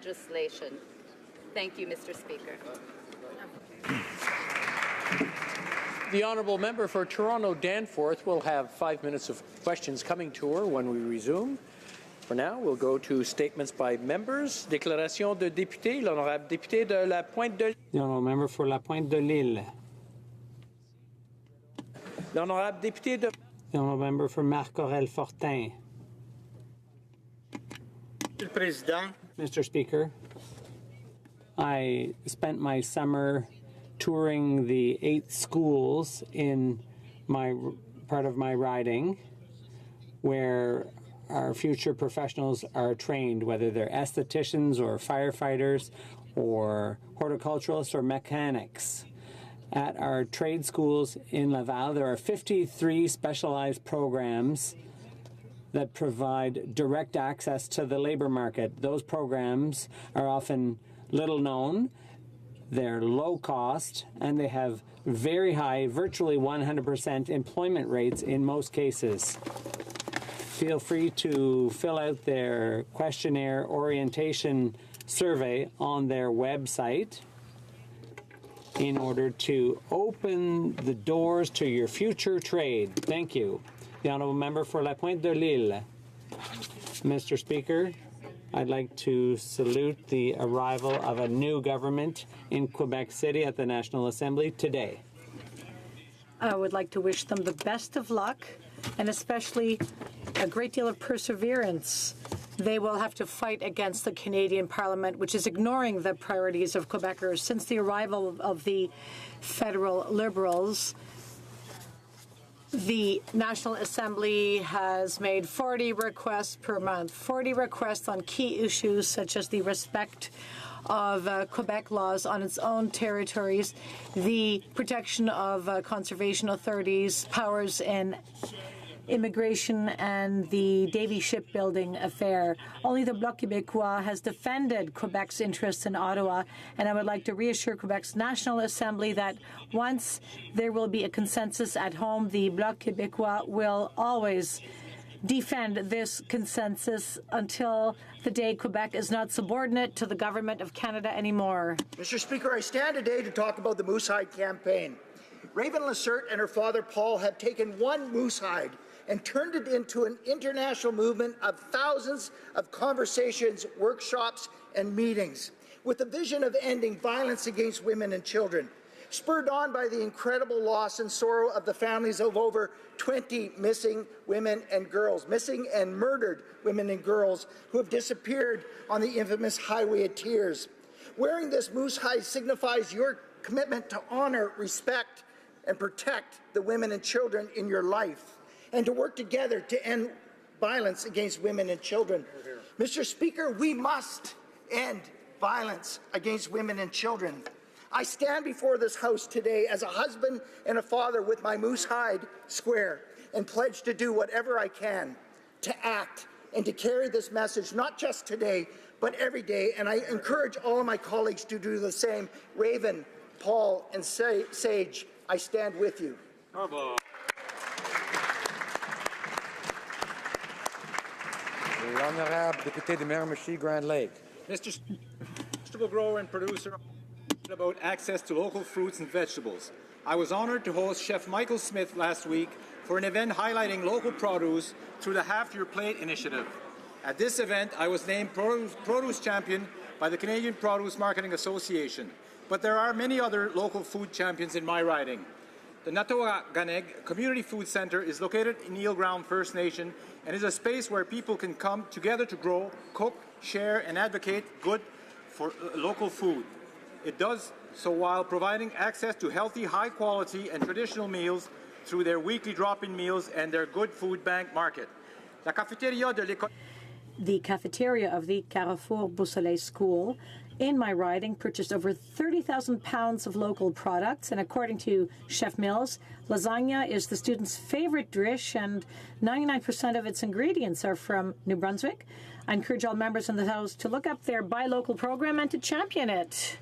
legislation. Thank you, Mr. Speaker. The honourable member for Toronto Danforth will have 5 minutes of questions coming to her when we resume. For now, we'll go to statements by members. Déclaration de député, l'honorable député de la Pointe de l'Île. The honourable member for La Pointe de l'Île. L'honorable député de... The honourable member for Marc-Aurèle Fortin. Mr. Speaker, I spent my summer touring the 8 schools in my part of my riding where our future professionals are trained, whether they're estheticians or firefighters or horticulturalists or mechanics. At our trade schools in Laval, there are 53 specialized programs that provide direct access to the labor market. Those programs are often little known, they're low cost, and they have very high, virtually 100% employment rates in most cases. Feel free to fill out their questionnaire orientation survey on their website in order to open the doors to your future trade. Thank you. The honourable member for La Pointe de l'Île. Mr. Speaker, I'd like to salute the arrival of a new government in Quebec City at the National Assembly today. I would like to wish them the best of luck and especially a great deal of perseverance. They will have to fight against the Canadian Parliament, which is ignoring the priorities of Quebecers. Since the arrival of the federal Liberals, the National Assembly has made 40 requests per month, 40 requests on key issues such as the respect of Quebec laws on its own territories, the protection of conservation authorities' powers in immigration, and the Davie shipbuilding affair. Only the Bloc Québécois has defended Quebec's interests in Ottawa, and I would like to reassure Quebec's National Assembly that once there will be a consensus at home, the Bloc Québécois will always defend this consensus until the day Quebec is not subordinate to the Government of Canada anymore. Mr. Speaker, I stand today to talk about the Moose Hide campaign. Raven Lacerte and her father Paul have taken one moose hide and turned it into an international movement of thousands of conversations, workshops, and meetings with a vision of ending violence against women and children, spurred on by the incredible loss and sorrow of the families of over 20 missing women and girls, missing and murdered women and girls who have disappeared on the infamous Highway of Tears. Wearing this moose hide signifies your commitment to honor, respect, and protect the women and children in your life, and to work together to end violence against women and children. Mr. Speaker, we must end violence against women and children. I stand before this House today as a husband and a father with my moose hide square and pledge to do whatever I can to act and to carry this message, not just today, but every day. And I encourage all of my colleagues to do the same. Raven, Paul, and Sage, I stand with you. Bravo. L'honorable député de Miramichi Grand Lake. Mr. Vegetable grower and producer about access to local fruits and vegetables. I was honoured to host Chef Michael Smith last week for an event highlighting local produce through the Half Your Plate initiative. At this event, I was named Produce Champion by the Canadian Produce Marketing Association, but there are many other local food champions in my riding. The Natoaganeg Community Food Centre is located in Eel Ground First Nation and is a space where people can come together to grow, cook, share, and advocate good for local food. It does so while providing access to healthy, high-quality, and traditional meals through their weekly drop-in meals and their Good Food Bank market. La cafeteria de l'école. The cafeteria of the Carrefour Beausoleil School in my riding purchased over 30,000 pounds of local products, and according to Chef Mills, lasagna is the students' favorite dish, and 99% of its ingredients are from New Brunswick. I encourage all members in the House to look up their Buy Local program and to champion it.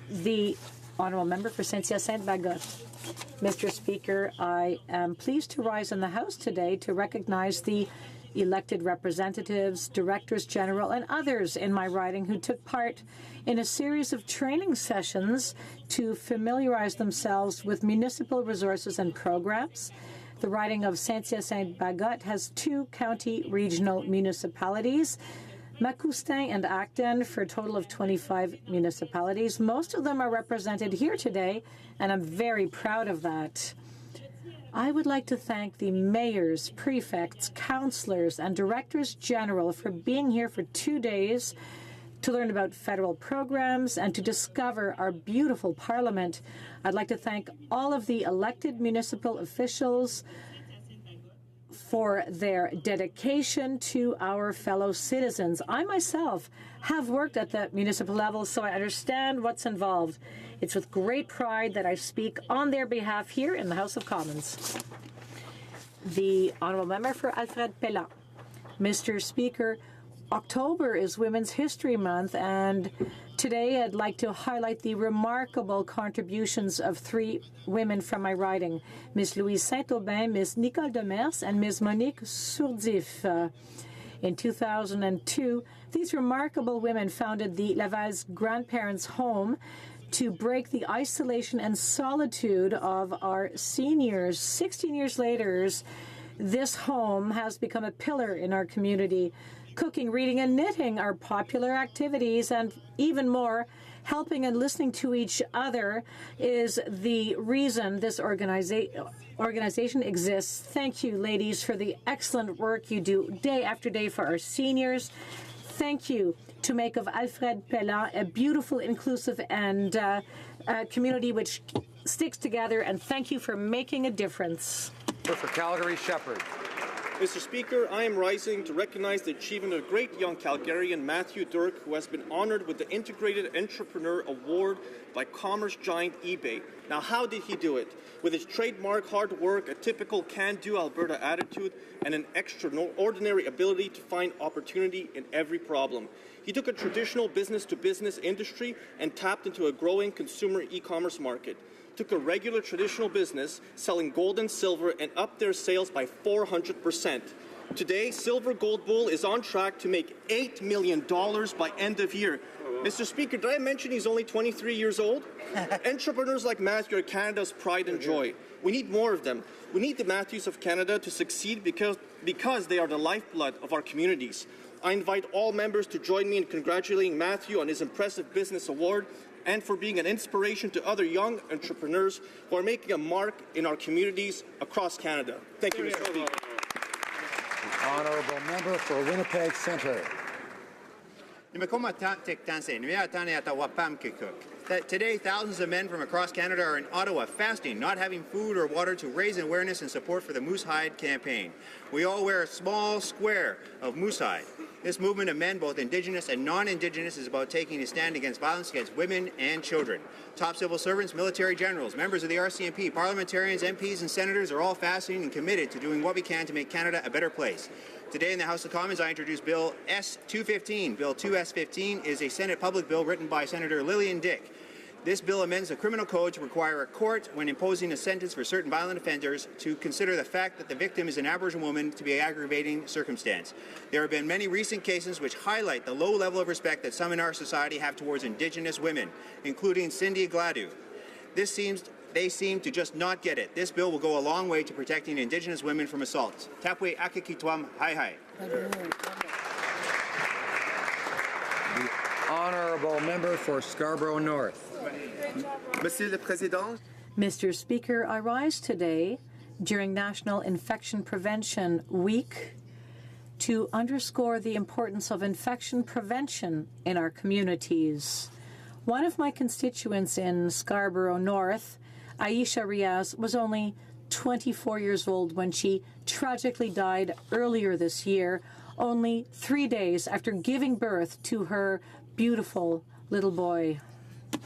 The honourable member for Saint-Hyacinthe-Bagotte. Mr. Speaker, I am pleased to rise in the House today to recognize the elected representatives, directors general, and others in my riding who took part in a series of training sessions to familiarize themselves with municipal resources and programs. The riding of Saint-Hyacinthe-Bagotte has 2 county regional municipalities, Macoustin and Acton, for a total of 25 municipalities. Most of them are represented here today, and I'm very proud of that. I would like to thank the mayors, prefects, councillors, and directors general for being here for 2 days to learn about federal programs and to discover our beautiful parliament. I'd like to thank all of the elected municipal officials for their dedication to our fellow citizens. I myself have worked at the municipal level, so I understand what's involved. It's with great pride that I speak on their behalf here in the House of Commons. The Honourable Member for Alfred Pellan. Mr. Speaker, October is Women's History Month, and today I'd like to highlight the remarkable contributions of 3 women from my riding, Ms. Louise Saint-Aubin, Ms. Nicole Demers, and Ms. Monique Sourdif. In 2002, these remarkable women founded the Laval's Grandparents' Home to break the isolation and solitude of our seniors. 16 years later, this home has become a pillar in our community. Cooking, reading, and knitting are popular activities, and even more, helping and listening to each other is the reason this organization exists. Thank you, ladies, for the excellent work you do day after day for our seniors. Thank you to make of Alfred Pellan a beautiful, inclusive, and community which sticks together, and thank you for making a difference. For Calgary Shepherd. Mr. Speaker, I am rising to recognize the achievement of great young Calgarian Matthew Dirk, who has been honored with the Integrated Entrepreneur Award by commerce giant eBay. Now, how did he do it? With his trademark hard work, a typical can-do Alberta attitude, and an extraordinary ability to find opportunity in every problem. He took a traditional business-to-business industry and tapped into a growing consumer e-commerce market. Took a regular traditional business selling gold and silver and upped their sales by 400%. Today, Silver Gold Bull is on track to make $8 million by end of year. Mr. Speaker, did I mention he's only 23 years old? Entrepreneurs like Matthew are Canada's pride and joy. We need more of them. We need the Matthews of Canada to succeed because they are the lifeblood of our communities. I invite all members to join me in congratulating Matthew on his impressive business award and for being an inspiration to other young entrepreneurs who are making a mark in our communities across Canada. Thank you, Mr. Speaker. The honourable member for Winnipeg Centre. Today, thousands of men from across Canada are in Ottawa fasting, not having food or water to raise awareness and support for the Moose Hide campaign. We all wear a small square of moose hide. This movement of men, both Indigenous and non-Indigenous, is about taking a stand against violence against women and children. Top civil servants, military generals, members of the RCMP, parliamentarians, MPs, and senators are all fasting and committed to doing what we can to make Canada a better place. Today in the House of Commons, I introduce Bill S-215. Bill 2S-15 is a Senate public bill written by Senator Lillian Dick. This bill amends the criminal code to require a court, when imposing a sentence for certain violent offenders, to consider the fact that the victim is an Aboriginal woman to be an aggravating circumstance. There have been many recent cases which highlight the low level of respect that some in our society have towards Indigenous women, including Cindy Gladu. They seem to just not get it. This bill will go a long way to protecting Indigenous women from assaults. Tapwe akikitwam hai hai. The honourable member for Scarborough North. Monsieur le Président. Mr. Speaker, I rise today during National Infection Prevention Week to underscore the importance of infection prevention in our communities. One of my constituents in Scarborough North, Aisha Riaz, was only 24 years old when she tragically died earlier this year, only 3 days after giving birth to her beautiful little boy.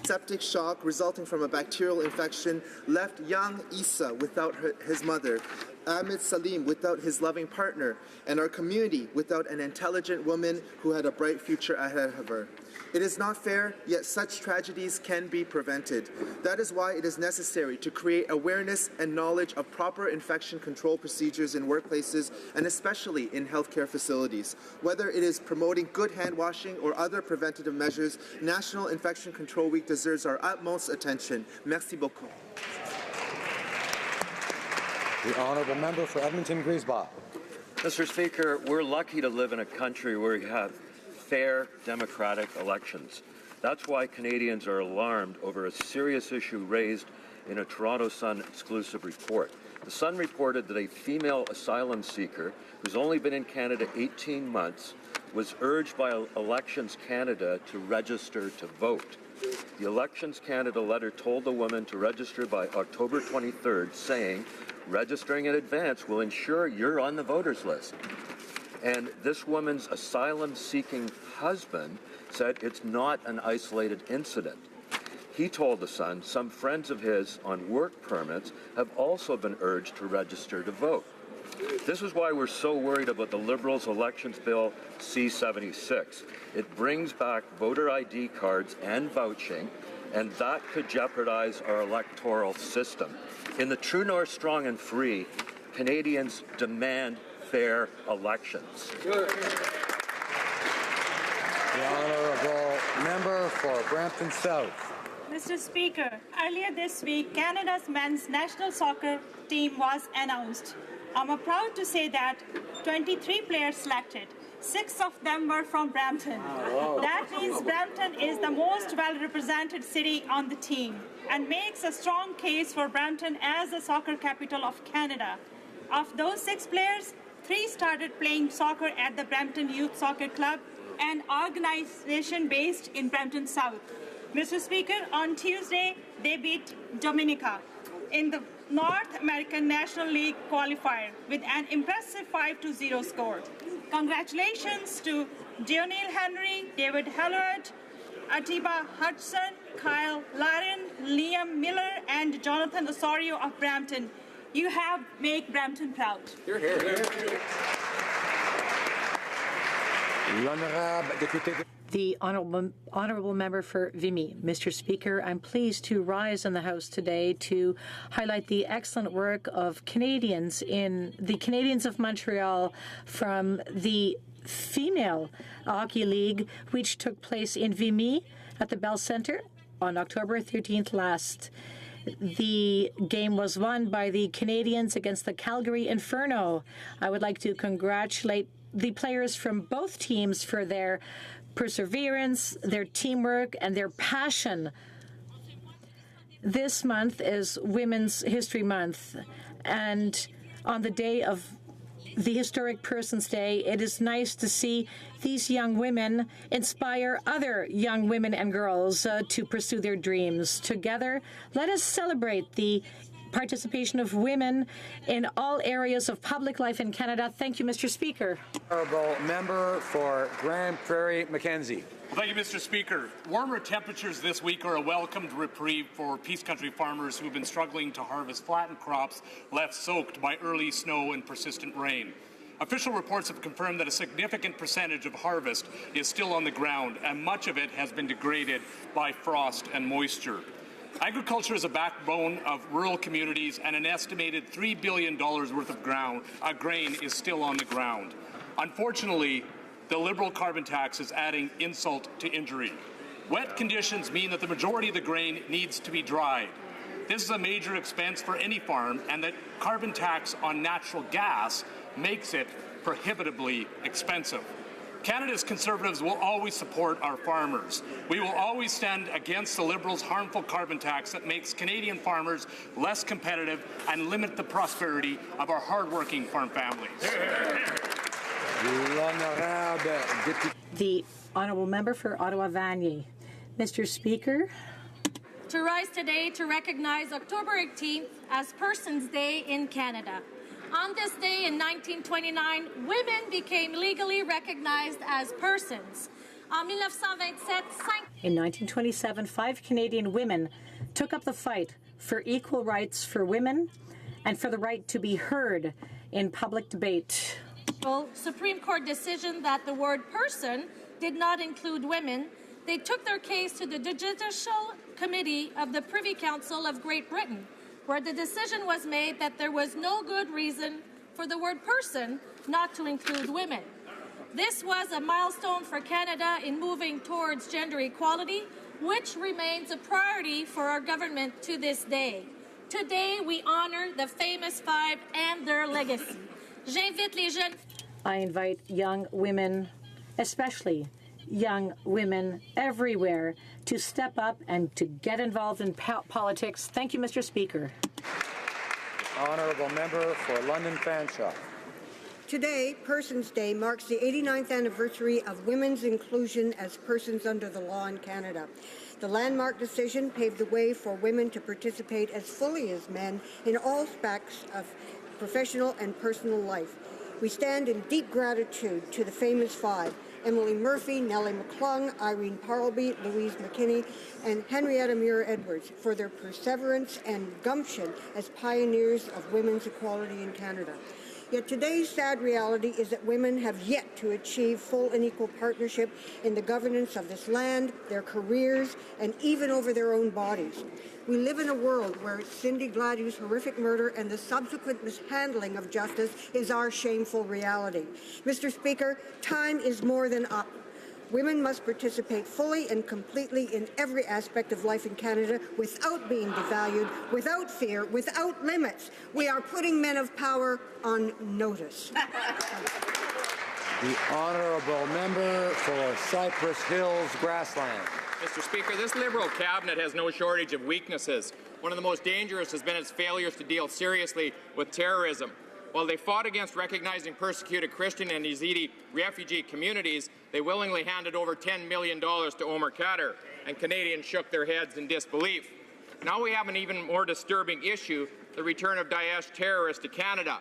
Septic shock resulting from a bacterial infection left young Issa without his mother. Ahmed Salim without his loving partner, and our community without an intelligent woman who had a bright future ahead of her. It is not fair, yet such tragedies can be prevented. That is why it is necessary to create awareness and knowledge of proper infection control procedures in workplaces and especially in healthcare facilities. Whether it is promoting good hand washing or other preventative measures, National Infection Control Week deserves our utmost attention. Merci beaucoup. The honourable member for Edmonton-Griesbach. Mr. Speaker, we're lucky to live in a country where we have fair democratic elections. That's why Canadians are alarmed over a serious issue raised in a Toronto Sun exclusive report. The Sun reported that a female asylum seeker who's only been in Canada 18 months was urged by Elections Canada to register to vote. The Elections Canada letter told the woman to register by October 23rd, saying, registering in advance will ensure you're on the voters list. And this woman's asylum-seeking husband said it's not an isolated incident. He told The Sun some friends of his on work permits have also been urged to register to vote. This is why we're so worried about the Liberals' elections bill C-76. It brings back voter ID cards and vouching, and that could jeopardize our electoral system. In the True North Strong and Free, Canadians demand fair elections. The honourable member for Brampton South. Mr. Speaker, earlier this week, Canada's men's national soccer team was announced. I'm proud to say that 23 players selected. 6 of them were from Brampton. That means Brampton is the most well-represented city on the team and makes a strong case for Brampton as the soccer capital of Canada. Of those 6 players, 3 started playing soccer at the Brampton Youth Soccer Club, an organization based in Brampton South. Mr. Speaker, on Tuesday, they beat Dominica in the North American National League qualifier with an impressive 5-0 score. Congratulations to Dionel Henry, David Hellard, Atiba Hudson, Kyle Laren, Liam Miller, and Jonathan Osorio of Brampton. You have made Brampton proud. Here, here, here. L'honorable député. The honourable member for Vimy. Mr. Speaker, I'm pleased to rise in the House today to highlight the excellent work of Canadians in the Canadians of Montreal from the Female Hockey League, which took place in Vimy at the Bell Centre on October 13th last. The game was won by the Canadians against the Calgary Inferno. I would like to congratulate the players from both teams for their perseverance, their teamwork, and their passion. This month is Women's History Month, and on the day of the Historic Persons Day, it is nice to see these young women inspire other young women and girls to pursue their dreams. Together, let us celebrate the participation of women in all areas of public life in Canada. Thank you, Mr. Speaker. Honourable member for Grand Prairie Mackenzie. Well, thank you, Mr. Speaker. Warmer temperatures this week are a welcomed reprieve for Peace Country farmers who have been struggling to harvest flattened crops left soaked by early snow and persistent rain. Official reports have confirmed that a significant percentage of harvest is still on the ground, and much of it has been degraded by frost and moisture. Agriculture is a backbone of rural communities, and an estimated $3 billion worth of grain is still on the ground. Unfortunately, the Liberal carbon tax is adding insult to injury. Wet conditions mean that the majority of the grain needs to be dried. This is a major expense for any farm, and the carbon tax on natural gas makes it prohibitively expensive. Canada's Conservatives will always support our farmers. We will always stand against the Liberals' harmful carbon tax that makes Canadian farmers less competitive and limit the prosperity of our hardworking farm families. The honourable member for Ottawa-Vanier. Mr. Speaker. To rise today to recognize October 18th as Persons Day in Canada. On this day in 1929, women became legally recognized as persons. In 1927, 5 Canadian women took up the fight for equal rights for women and for the right to be heard in public debate. Supreme Court decision that the word person did not include women, they took their case to the Judicial Committee of the Privy Council of Great Britain, where the decision was made that there was no good reason for the word person not to include women. This was a milestone for Canada in moving towards gender equality, which remains a priority for our government to this day. Today, we honor the famous five and their legacy. J'invite les jeunes. I invite young women, especially young women everywhere, to step up and to get involved in politics. Thank you, Mr. Speaker. Honourable member for London Fanshawe. Today, Persons Day, marks the 89th anniversary of women's inclusion as persons under the law in Canada. The landmark decision paved the way for women to participate as fully as men in all aspects of professional and personal life. We stand in deep gratitude to the famous five: Emily Murphy, Nellie McClung, Irene Parlby, Louise McKinney, and Henrietta Muir-Edwards for their perseverance and gumption as pioneers of women's equality in Canada. Yet today's sad reality is that women have yet to achieve full and equal partnership in the governance of this land, their careers, and even over their own bodies. We live in a world where Cindy Gladew's horrific murder and the subsequent mishandling of justice is our shameful reality. Mr. Speaker, time is more than up. Women must participate fully and completely in every aspect of life in Canada without being devalued, without fear, without limits. We are putting men of power on notice. The honourable member for Cypress Hills Grassland. Mr. Speaker, this Liberal cabinet has no shortage of weaknesses. One of the most dangerous has been its failures to deal seriously with terrorism. While they fought against recognizing persecuted Christian and Yazidi refugee communities, they willingly handed over $10 million to Omar Khadr, and Canadians shook their heads in disbelief. Now we have an even more disturbing issue: the return of Daesh terrorists to Canada.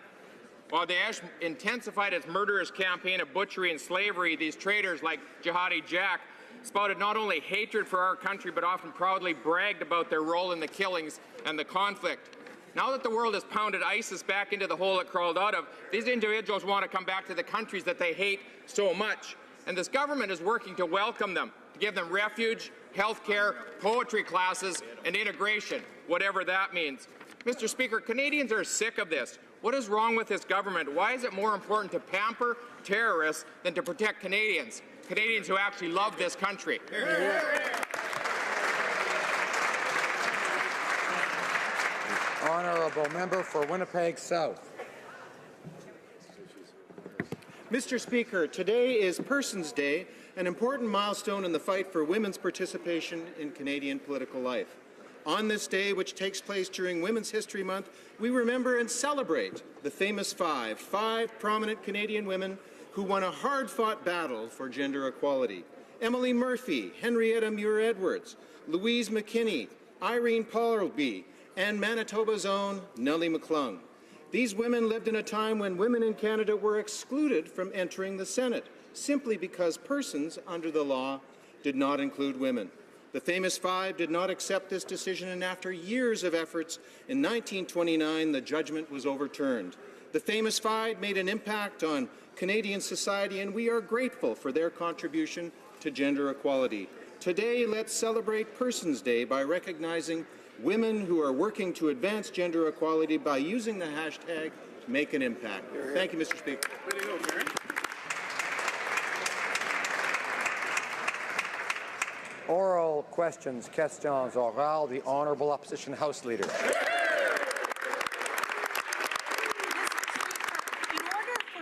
While Daesh intensified its murderous campaign of butchery and slavery, these traitors like Jihadi Jack spouted not only hatred for our country, but often proudly bragged about their role in the killings and the conflict. Now that the world has pounded ISIS back into the hole it crawled out of, these individuals want to come back to the countries that they hate so much. And this government is working to welcome them, to give them refuge, health care, poetry classes, and integration, whatever that means. Mr. Speaker, Canadians are sick of this. What is wrong with this government? Why is it more important to pamper terrorists than to protect Canadians? Canadians who actually love this country. Honourable member for Winnipeg South. Mr. Speaker, today is Persons Day, an important milestone in the fight for women's participation in Canadian political life. On this day, which takes place during Women's History Month, we remember and celebrate the famous five prominent Canadian women who won a hard-fought battle for gender equality: Emily Murphy, Henrietta Muir-Edwards, Louise McKinney, Irene Parlby, and Manitoba's own Nellie McClung. These women lived in a time when women in Canada were excluded from entering the Senate, simply because persons under the law did not include women. The famous five did not accept this decision, and after years of efforts, in 1929, the judgment was overturned. The famous five made an impact on Canadian society, and we are grateful for their contribution to gender equality. Today, let's celebrate Persons Day by recognizing women who are working to advance gender equality by using the hashtag Make an Impact. Thank you, Mr. Speaker. Oral questions, questions orales. The Honourable Opposition House Leader.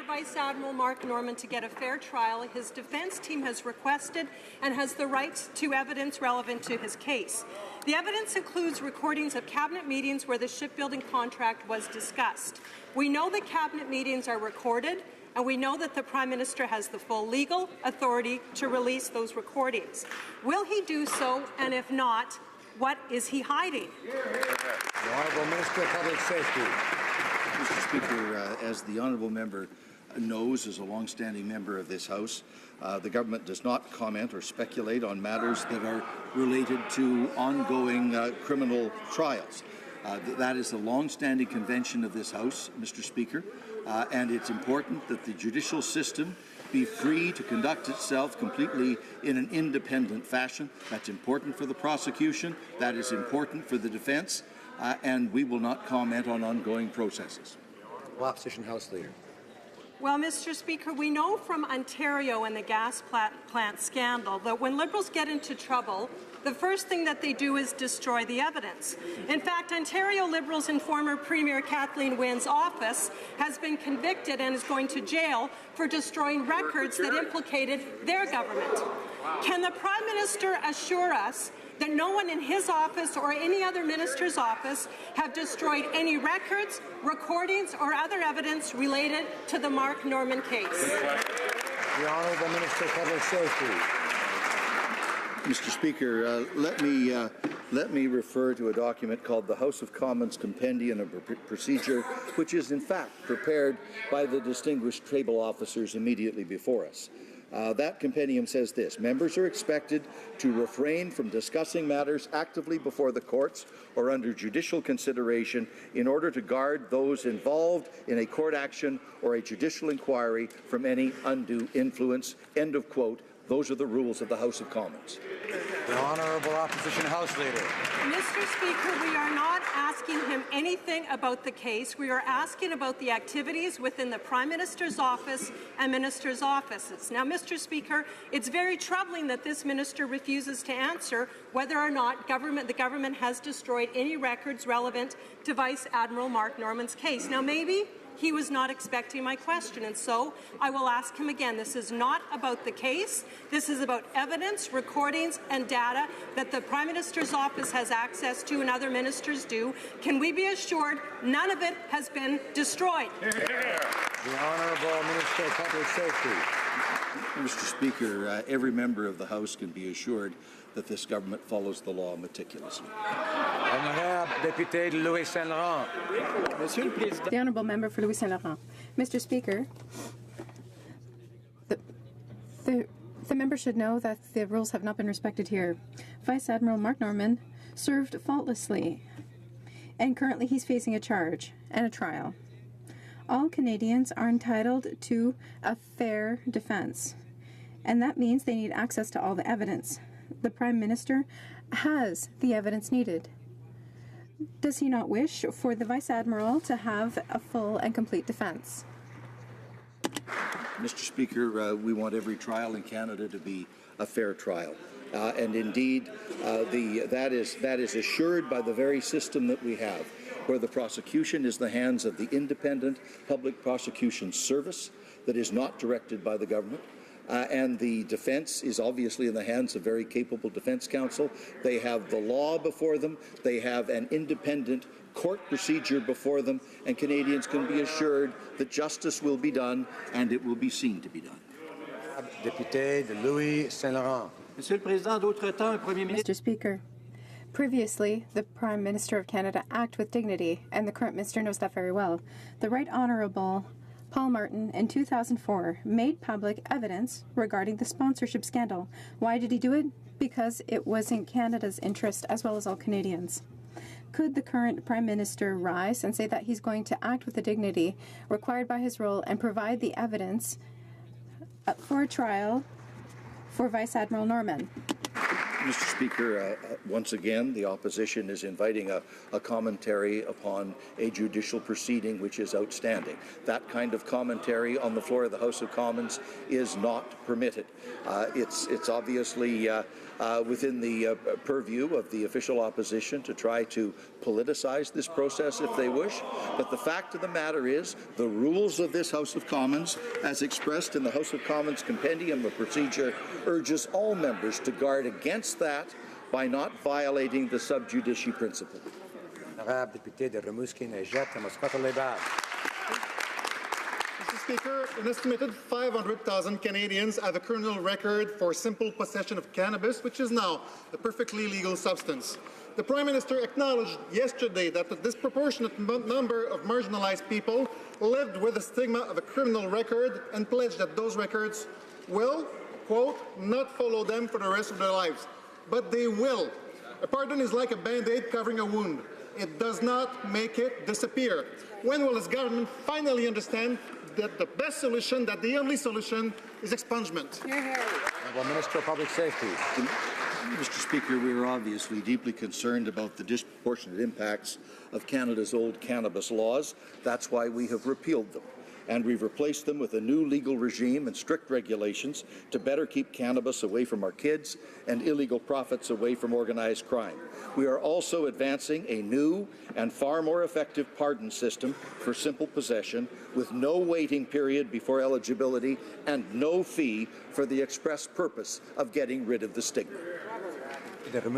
Vice Admiral Mark Norman to get a fair trial, his defense team has requested and has the rights to evidence relevant to his case. The evidence includes recordings of cabinet meetings where the shipbuilding contract was discussed. We know that cabinet meetings are recorded, and we know that the Prime Minister has the full legal authority to release those recordings. Will he do so, and if not, what is he hiding? The Honourable Minister of Public Safety. Mr. Speaker, as the Honourable Member knows, as a long-standing member of this House, the government does not comment or speculate on matters that are related to ongoing criminal trials. That is the long-standing convention of this House, Mr. Speaker, and it's important that the judicial system be free to conduct itself completely in an independent fashion. That's important for the prosecution, that is important for the defense, and we will not comment on ongoing processes. Opposition House Leader. Well, Mr. Speaker, we know from Ontario and the gas plant scandal that when Liberals get into trouble, the first thing that they do is destroy the evidence. In fact, Ontario Liberals and former Premier Kathleen Wynne's office has been convicted and is going to jail for destroying records that implicated their government. Can the Prime Minister assure us that no one in his office or any other minister's office have destroyed any records, recordings, or other evidence related to the Mark Norman case? The Honourable Minister of Public Safety. Mr. Speaker, let me refer to a document called the House of Commons Compendium of Procedure, which is in fact prepared by the distinguished table officers immediately before us. That compendium says this: members are expected to refrain from discussing matters actively before the courts or under judicial consideration in order to guard those involved in a court action or a judicial inquiry from any undue influence. End of quote. Those are the rules of the House of Commons. The Honourable Opposition House Leader. Mr. Speaker, we are not asking him anything about the case. We are asking about the activities within the Prime Minister's office and ministers' offices. Now, Mr. Speaker, it's very troubling that this minister refuses to answer whether or not the government has destroyed any records relevant to Vice Admiral Mark Norman's case. Now, maybe he was not expecting my question, and so I will ask him again. This is not about the case. This is about evidence, recordings, and data that the Prime Minister's office has access to and other ministers do. Can we be assured none of it has been destroyed? The Honourable Minister of Public Safety. Mr. Speaker, every member of the House can be assured that this government follows the law meticulously. Honorable Député de Louis Saint-Laurent. The Honourable Member for Louis Saint-Laurent. Mr. Speaker, the member should know that the rules have not been respected here. Vice Admiral Mark Norman served faultlessly, and currently he's facing a charge and a trial. All Canadians are entitled to a fair defense, and that means they need access to all the evidence. The Prime Minister has the evidence needed. Does he not wish for the Vice Admiral to have a full and complete defense? Mr. Speaker, we want every trial in Canada to be a fair trial. And indeed, that is assured by the very system that we have, where the prosecution is in the hands of the independent Public Prosecution Service that is not directed by the government. And the defense is obviously in the hands of very capable defense counsel. They have the law before them. They have an independent court procedure before them, and Canadians can be assured that justice will be done and it will be seen to be done. Député de Louis Saint-Laurent. Mr. Speaker, previously, the Prime Minister of Canada acted with dignity, and the current minister knows that very well. The Right Honourable Paul Martin, in 2004, made public evidence regarding the sponsorship scandal. Why did he do it? Because it was in Canada's interest as well as all Canadians. Could the current Prime Minister rise and say that he's going to act with the dignity required by his role and provide the evidence for a trial for Vice Admiral Norman? Mr. Speaker, once again, the opposition is inviting a commentary upon a judicial proceeding which is outstanding. That kind of commentary on the floor of the House of Commons is not permitted. It's obviously within the purview of the official opposition to try to politicize this process if they wish. But the fact of the matter is, the rules of this House of Commons, as expressed in the House of Commons Compendium of Procedure, urges all members to guard against that by not violating the sub judice principle. Honorable Député de Rimouski-Neigette and Mascota-les-Bains. Mr. Speaker, an estimated 500,000 Canadians have a criminal record for simple possession of cannabis, which is now a perfectly legal substance. The Prime Minister acknowledged yesterday that a disproportionate number of marginalized people lived with the stigma of a criminal record and pledged that those records will, quote, not follow them for the rest of their lives. But they will. A pardon is like a Band-Aid covering a wound. it does not make it disappear. When will his government finally understand that the best solution, that the only solution, is expungement? Honourable Minister of Public Safety. Mr. Speaker, we are obviously deeply concerned about the disproportionate impacts of Canada's old cannabis laws. That's why we have repealed them. And we've replaced them with a new legal regime and strict regulations to better keep cannabis away from our kids and illegal profits away from organized crime. We are also advancing a new and far more effective pardon system for simple possession with no waiting period before eligibility and no fee for the express purpose of getting rid of the stigma. Doesn't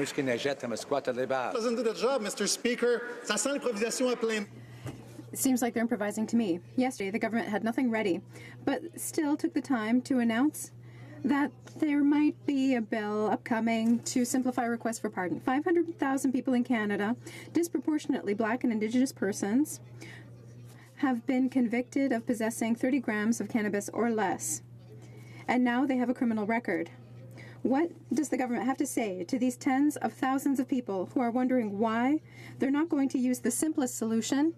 do the job, Mr. Speaker. Ça sent l'improvisation à plein. It seems like they're improvising to me. Yesterday, the government had nothing ready, but still took the time to announce that there might be a bill upcoming to simplify requests for pardon. 500,000 people in Canada, disproportionately Black and Indigenous persons, have been convicted of possessing 30 grams of cannabis or less. And now they have a criminal record. What does the government have to say to these tens of thousands of people who are wondering why they're not going to use the simplest solution,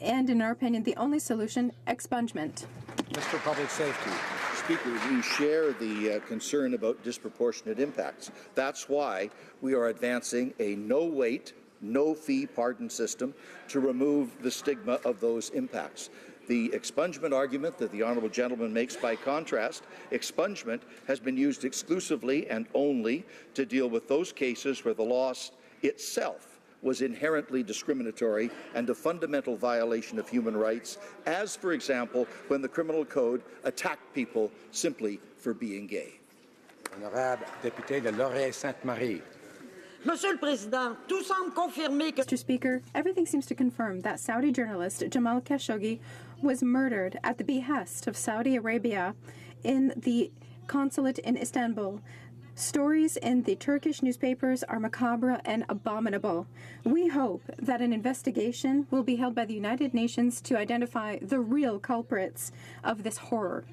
and, in our opinion, the only solution, expungement? Mr. Public Safety. Speaker, we share the concern about disproportionate impacts. That's why we are advancing a no-wait, no-fee pardon system to remove the stigma of those impacts. The expungement argument that the honourable gentleman makes, by contrast, expungement has been used exclusively and only to deal with those cases where the loss itself was inherently discriminatory and a fundamental violation of human rights, as, for example, when the criminal code attacked people simply for being gay. Honorable député de Laurier-Sainte-Marie. Monsieur le Président, tout semble confirmer que... Mr. Speaker, everything seems to confirm that Saudi journalist Jamal Khashoggi was murdered at the behest of Saudi Arabia in the consulate in Istanbul. Stories in the Turkish newspapers are macabre and abominable. We hope that an investigation will be held by the United Nations to identify the real culprits of this horror.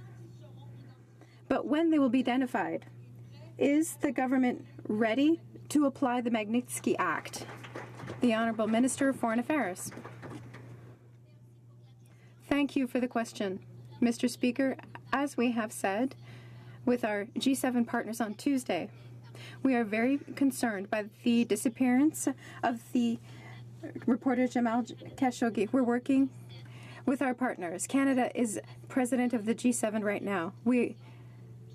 But when they will be identified, is the government ready to apply the Magnitsky Act? The Honourable Minister of Foreign Affairs. Thank you for the question. Mr. Speaker, as we have said, with our G7 partners on Tuesday, we are very concerned by the disappearance of the reporter Jamal Khashoggi. We're working with our partners. Canada is president of the G7 right now.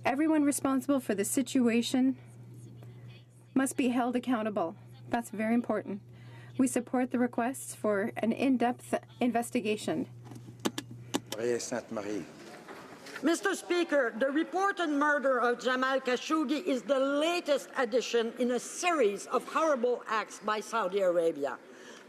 Everyone responsible for the situation must be held accountable. That's very important. We support the requests for an in-depth investigation. Sainte-Marie. Mr. Speaker, the reported murder of Jamal Khashoggi is the latest addition in a series of horrible acts by Saudi Arabia.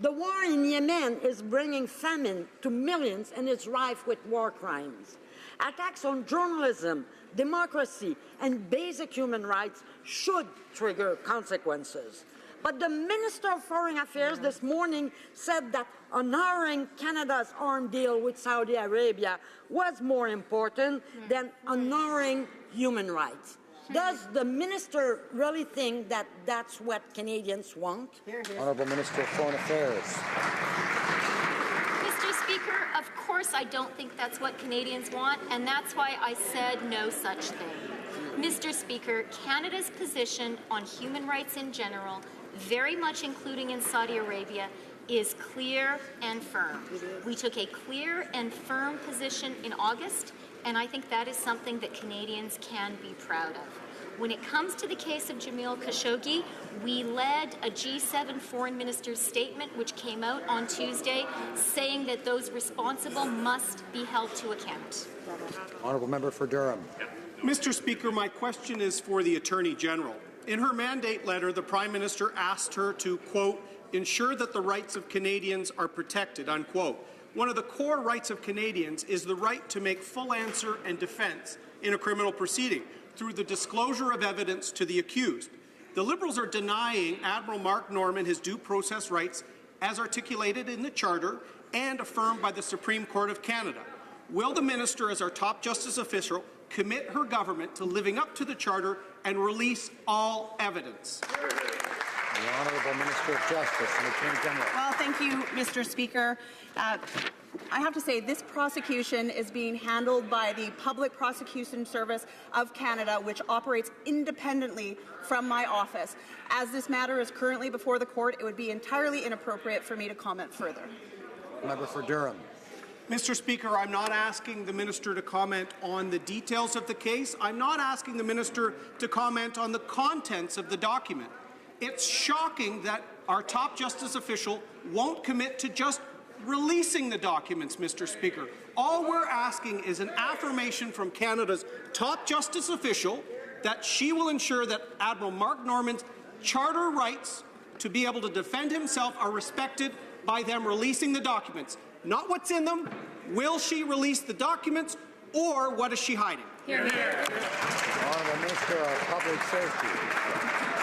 The war in Yemen is bringing famine to millions and is rife with war crimes. Attacks on journalism, democracy, and basic human rights should trigger consequences. But the Minister of Foreign Affairs this morning said that honoring Canada's arms deal with Saudi Arabia was more important than honoring human rights. Does the minister really think that that's what Canadians want? Honourable Minister of Foreign Affairs. Mr. Speaker, of course I don't think that's what Canadians want, and that's why I said no such thing. Mr. Speaker, Canada's position on human rights in general, very much including in Saudi Arabia, is clear and firm. We took a clear and firm position in August, and I think that is something that Canadians can be proud of. When it comes to the case of Jamal Khashoggi, we led a G7 foreign ministers statement which came out on Tuesday saying that those responsible must be held to account. Honourable Member for Durham. Mr. Speaker, my question is for the Attorney General. In her mandate letter, the Prime Minister asked her to, quote, ensure that the rights of Canadians are protected, unquote. One of the core rights of Canadians is the right to make full answer and defence in a criminal proceeding through the disclosure of evidence to the accused. The Liberals are denying Admiral Mark Norman his due process rights as articulated in the Charter and affirmed by the Supreme Court of Canada. Will the Minister, as our top justice official, commit her government to living up to the Charter and release all evidence? The Honourable Honourable Minister of Justice and Attorney General. Well, thank you, Mr. Speaker. I have to say this prosecution is being handled by the Public Prosecution Service of Canada, which operates independently from my office. As this matter is currently before the court, it would be entirely inappropriate for me to comment further. Member for Durham. Mr. Speaker, I'm not asking the minister to comment on the details of the case. I'm not asking the minister to comment on the contents of the document. It's shocking that our top justice official won't commit to just releasing the documents, Mr. Speaker. All we're asking is an affirmation from Canada's top justice official that she will ensure that Admiral Mark Norman's charter rights to be able to defend himself are respected by them releasing the documents. Not what's in them. Will she release the documents, or what is she hiding? Hear, hear. Honourable Minister of Public Safety.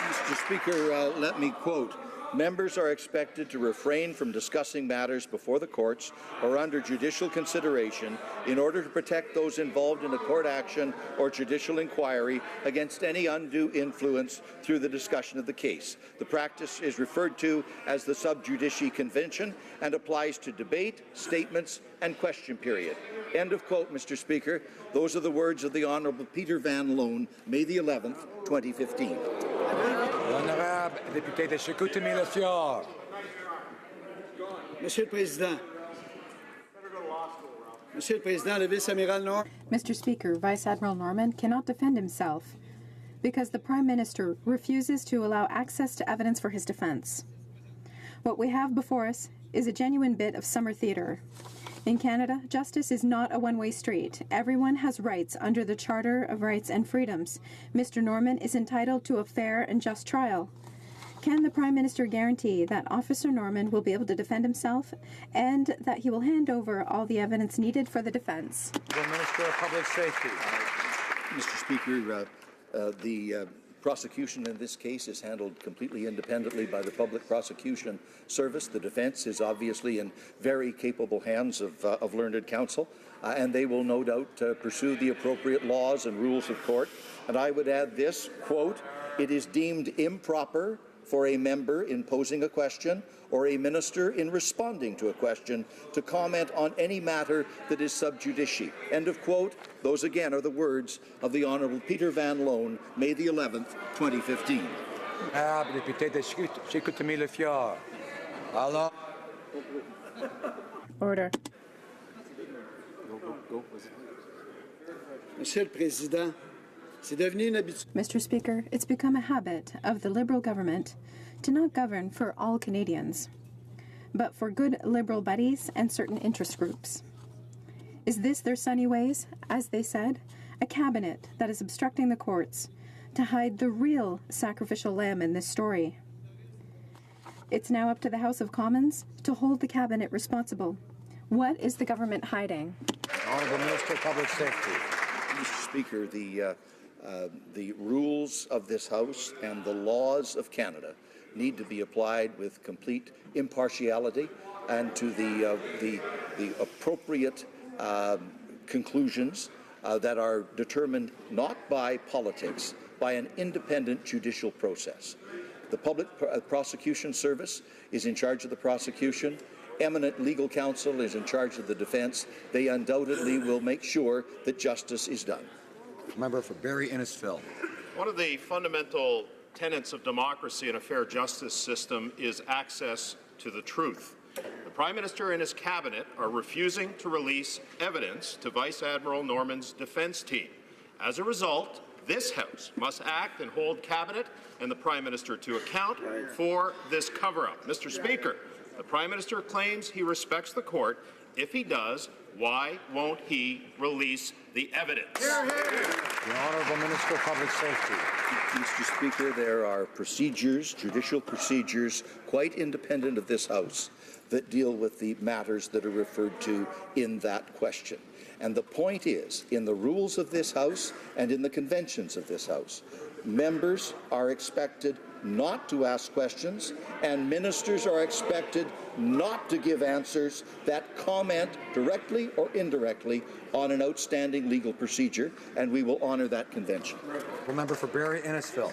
Mr. Speaker, let me quote. Members are expected to refrain from discussing matters before the courts or under judicial consideration in order to protect those involved in a court action or judicial inquiry against any undue influence through the discussion of the case. The practice is referred to as the sub judice convention and applies to debate, statements, and question period. End of quote, Mr. Speaker. Those are the words of the Honourable Peter Van Loan, May the 11th, 2015. L'honorable député de Chicoutimi-Le-Fjord. Monsieur le Président. Monsieur le Président, le vice-amiral Norman. Mr. Speaker, Vice Admiral Norman cannot defend himself because the Prime Minister refuses to allow access to evidence for his defense. What we have before us is a genuine bit of summer theater. In Canada, justice is not a one-way street. Everyone has rights under the Charter of Rights and Freedoms. Mr. Norman is entitled to a fair and just trial. Can the Prime Minister guarantee that Officer Norman will be able to defend himself and that he will hand over all the evidence needed for the defense? The Minister of Public Safety. Mr. Speaker, the prosecution in this case is handled completely independently by the Public Prosecution Service. The defense is obviously in very capable hands of learned counsel, and they will no doubt pursue the appropriate laws and rules of court. And I would add this, quote, "It is deemed improper for a member in posing a question or a minister in responding to a question to comment on any matter that is sub judice." End of quote. Those again are the words of the Honourable Peter Van Loan, May the 11th, 2015. Député de Chicoutimi-Le-Fjord. Alors. Order. Monsieur le Président, c'est devenu une habitude. Mr. Speaker, it's become a habit of the Liberal government to not govern for all Canadians, but for good Liberal buddies and certain interest groups. Is this their sunny ways? As they said, a cabinet that is obstructing the courts to hide the real sacrificial lamb in this story. It's now up to the House of Commons to hold the cabinet responsible. What is the government hiding? Honourable Minister of Public Safety. Mr. Speaker, the rules of this House and the laws of Canada need to be applied with complete impartiality and to the appropriate conclusions that are determined not by politics, by an independent judicial process. The Public Prosecution Service is in charge of the prosecution. Eminent legal counsel is in charge of the defense. They undoubtedly will make sure that justice is done. Member for Barrie Innisfil. One of the fundamental tenets of democracy and a fair justice system is access to the truth. The Prime Minister and his cabinet are refusing to release evidence to Vice Admiral Norman's defense team. As a result, this House must act and hold cabinet and the Prime Minister to account for this cover-up. Mr. Speaker, the Prime Minister claims he respects the court. If he does, why won't he release the evidence? Hear, hear. The Honourable Minister of Public Safety. Mr. Speaker, there are procedures, judicial procedures, quite independent of this House, that deal with the matters that are referred to in that question. And the point is, in the rules of this House and in the conventions of this House, members are expected not to ask questions, and ministers are expected not to give answers that comment directly or indirectly on an outstanding legal procedure, and we will honour that convention. The member for Barrie Innisfil.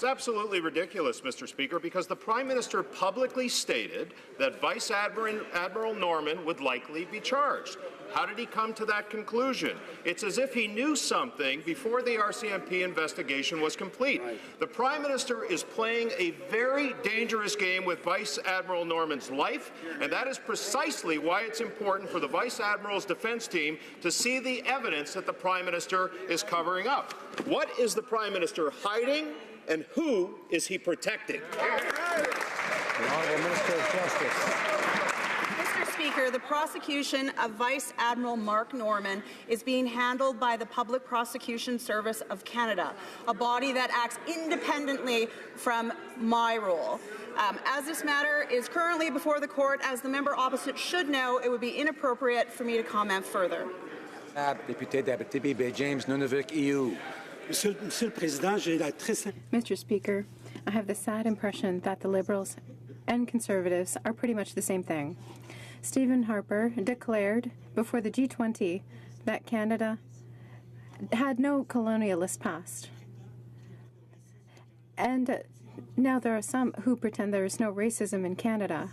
It's absolutely ridiculous, Mr. Speaker, because the Prime Minister publicly stated that Vice Admiral Norman would likely be charged. How did he come to that conclusion? It's as if he knew something before the RCMP investigation was complete. The Prime Minister is playing a very dangerous game with Vice Admiral Norman's life, and that is precisely why it's important for the Vice Admiral's defense team to see the evidence that the Prime Minister is covering up. What is the Prime Minister hiding, and who is he protecting? The Honourable Minister of Justice. Mr. Speaker, the prosecution of Vice Admiral Mark Norman is being handled by the Public Prosecution Service of Canada, a body that acts independently from my role. As this matter is currently before the court, as the member opposite should know, it would be inappropriate for me to comment further. James Nunavik, EU. Mr. Speaker, I have the sad impression that the Liberals and Conservatives are pretty much the same thing. Stephen Harper declared before the G20 that Canada had no colonialist past. And now there are some who pretend there is no racism in Canada.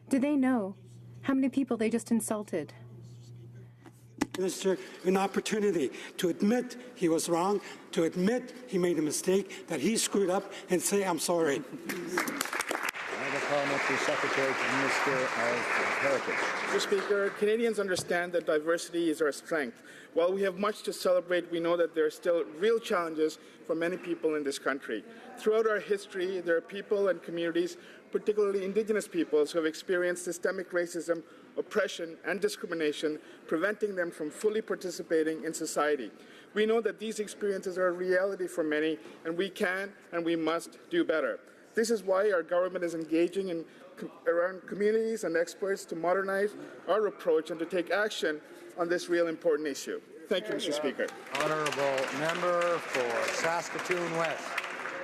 Do they know how many people they just insulted? Minister, an opportunity to admit he was wrong, to admit he made a mistake, that he screwed up, and say, I'm sorry. Parliamentary Secretary to the Minister of Heritage. Mr. Speaker, Canadians understand that diversity is our strength. While we have much to celebrate, we know that there are still real challenges for many people in this country. Throughout our history, there are people and communities, particularly Indigenous peoples, who have experienced systemic racism, oppression, and discrimination, preventing them from fully participating in society. We know that these experiences are a reality for many, and we can and we must do better. This is why our government is engaging around communities and experts to modernize our approach and to take action on this real important issue. Thank you, Mr. Speaker. Honourable Member for Saskatoon West.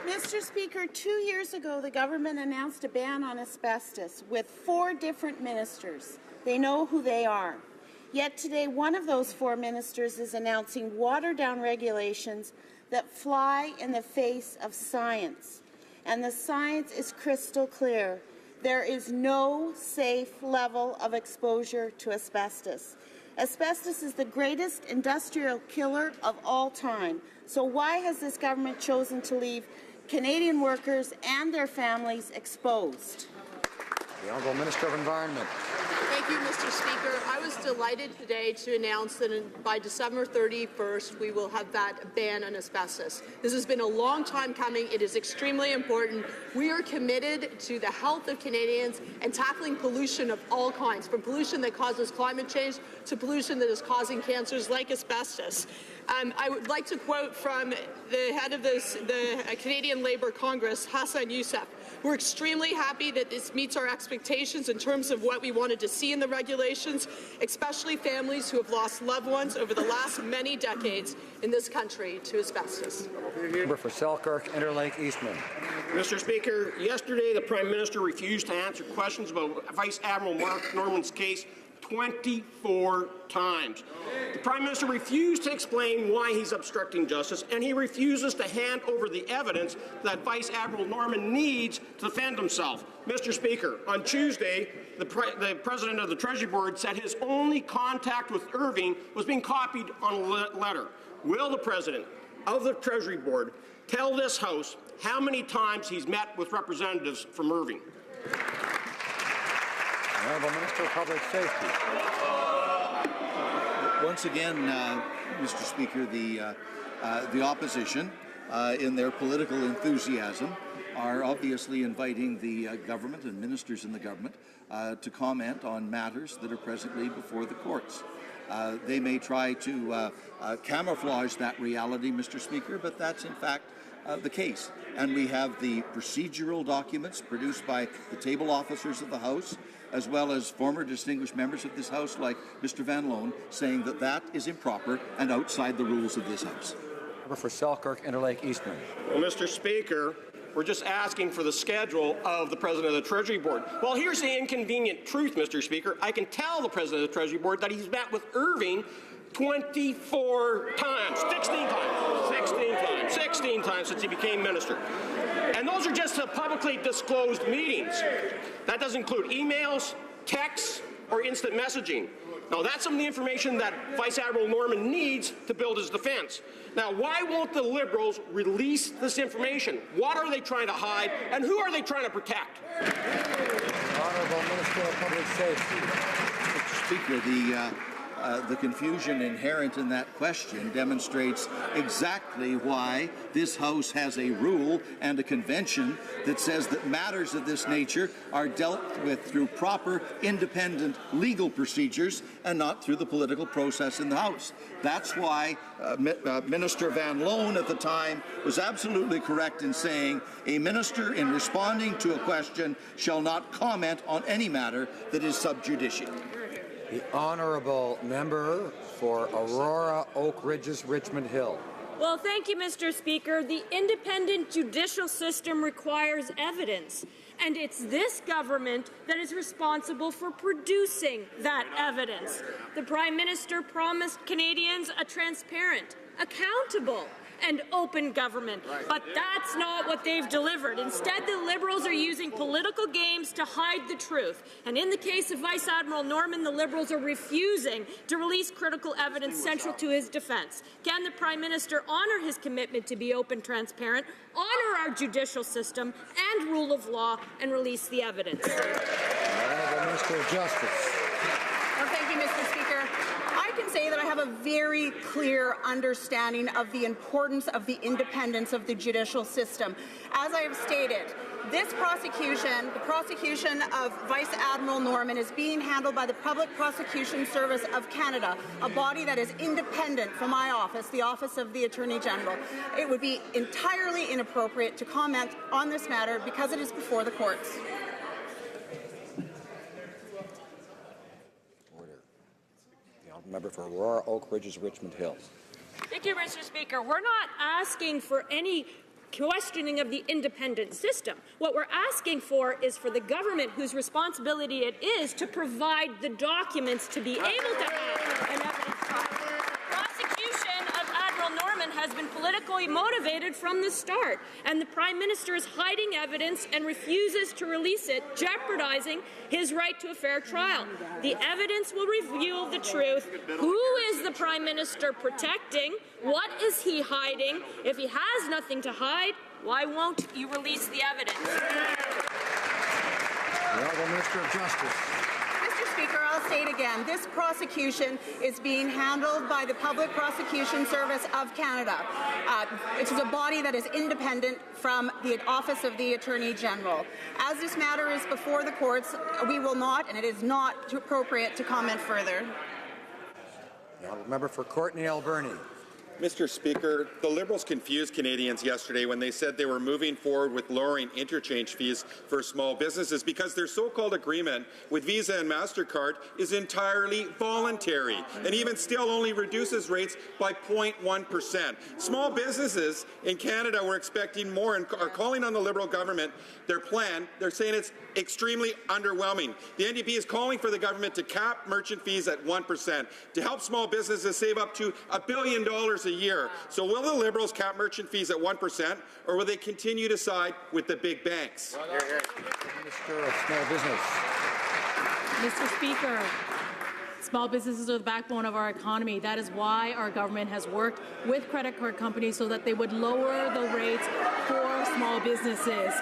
Mr. Speaker, 2 years ago, the government announced a ban on asbestos with 4 different ministers. They know who they are. Yet today, one of those 4 ministers is announcing watered-down regulations that fly in the face of science. And the science is crystal clear. There is no safe level of exposure to asbestos. Asbestos is the greatest industrial killer of all time. So why has this government chosen to leave Canadian workers and their families exposed? The Honourable Minister of Environment. Thank you, Mr. Speaker. I was delighted today to announce that by December 31st, we will have that ban on asbestos. This has been a long time coming. It is extremely important. We are committed to the health of Canadians and tackling pollution of all kinds, from pollution that causes climate change to pollution that is causing cancers like asbestos. I would like to quote from the head of the Canadian Labour Congress, Hassan Youssef. We're extremely happy that this meets our expectations in terms of what we wanted to see in the regulations, especially families who have lost loved ones over the last many decades in this country to asbestos. Member for Selkirk, Interlake, Eastman. Mr. Speaker, yesterday the Prime Minister refused to answer questions about Vice Admiral Mark Norman's case 24 times. The Prime Minister refused to explain why he's obstructing justice, and he refuses to hand over the evidence that Vice Admiral Norman needs to defend himself. Mr. Speaker, on Tuesday, the President of the Treasury Board said his only contact with Irving was being copied on a letter. Will the President of the Treasury Board tell this House how many times he's met with representatives from Irving? Honourable Minister of Public Safety. Once again, Mr. Speaker, the opposition, in their political enthusiasm, are obviously inviting the government and ministers in the government to comment on matters that are presently before the courts. They may try to camouflage that reality, Mr. Speaker, but that's in fact the case. And we have the procedural documents produced by the table officers of the House, as well as former distinguished members of this House like Mr. Van Loan, saying that that is improper and outside the rules of this House. Member for Selkirk, Interlake, Eastman. Well, Mr. Speaker, we're just asking for the schedule of the President of the Treasury Board. Well, here's the inconvenient truth, Mr. Speaker. I can tell the President of the Treasury Board that he's met with Irving 24 times, 16 times since he became minister. And those are just the publicly disclosed meetings. That doesn't include emails, texts, or instant messaging. Now, that's some of the information that Vice Admiral Norman needs to build his defense. Now, why won't the Liberals release this information? What are they trying to hide, and who are they trying to protect? Honourable Minister of Public Safety. Mr. Speaker, the confusion inherent in that question demonstrates exactly why this House has a rule and a convention that says that matters of this nature are dealt with through proper, independent legal procedures and not through the political process in the House. That's why Minister Van Loan at the time was absolutely correct in saying a minister in responding to a question shall not comment on any matter that is sub judice. The Honourable Member for Aurora, Oak Ridges, Richmond Hill. Well, thank you, Mr. Speaker. The independent judicial system requires evidence, and it's this government that is responsible for producing that evidence. The Prime Minister promised Canadians a transparent, accountable, and open government. But that's not what they've delivered. Instead, the Liberals are using political games to hide the truth. And in the case of Vice Admiral Norman, the Liberals are refusing to release critical evidence central to his defence. Can the Prime Minister honour his commitment to be open, transparent, honour our judicial system and rule of law, and release the evidence? Honourable Minister of Justice. Well, thank you, Mr. Speaker. I can say that I have a very clear understanding of the importance of the independence of the judicial system. As I have stated, this prosecution, the prosecution of Vice Admiral Norman, is being handled by the Public Prosecution Service of Canada, a body that is independent from my office, the Office of the Attorney General. It would be entirely inappropriate to comment on this matter because it is before the courts. Member for Aurora, Oak Ridges, Richmond Hill. Thank you, Mr. Speaker. We're not asking for any questioning of the independent system. What we're asking for is for the government, whose responsibility it is, to provide the documents to be able to have an evidence trial. The prosecution of Admiral Norman has been politically motivated from the start, and the Prime Minister is hiding evidence and refuses to release it, jeopardizing his right to a fair trial. The evidence will reveal the truth. Who is the Prime Minister protecting? What is he hiding? If he has nothing to hide, why won't you release the evidence? The Honourable Minister of Justice. Mr. Speaker, I'll state again, this prosecution is being handled by the Public Prosecution Service of Canada, which is a body that is independent from the Office of the Attorney General. As this matter is before the courts, we will not, and it is not appropriate to comment further. The Honourable Member for Courtenay, Alberni. Mr. Speaker, the Liberals confused Canadians yesterday when they said they were moving forward with lowering interchange fees for small businesses because their so-called agreement with Visa and MasterCard is entirely voluntary and even still only reduces rates by 0.1%. Small businesses in Canada were expecting more and are calling on the Liberal government. Their plan, they're saying it's extremely underwhelming. The NDP is calling for the government to cap merchant fees at 1% to help small businesses save up to $1 billion a year. So will the Liberals cap merchant fees at 1%, or will they continue to side with the big banks? Minister of Small Business. Mr. Speaker, small businesses are the backbone of our economy. That is why our government has worked with credit card companies so that they would lower the rates for small businesses.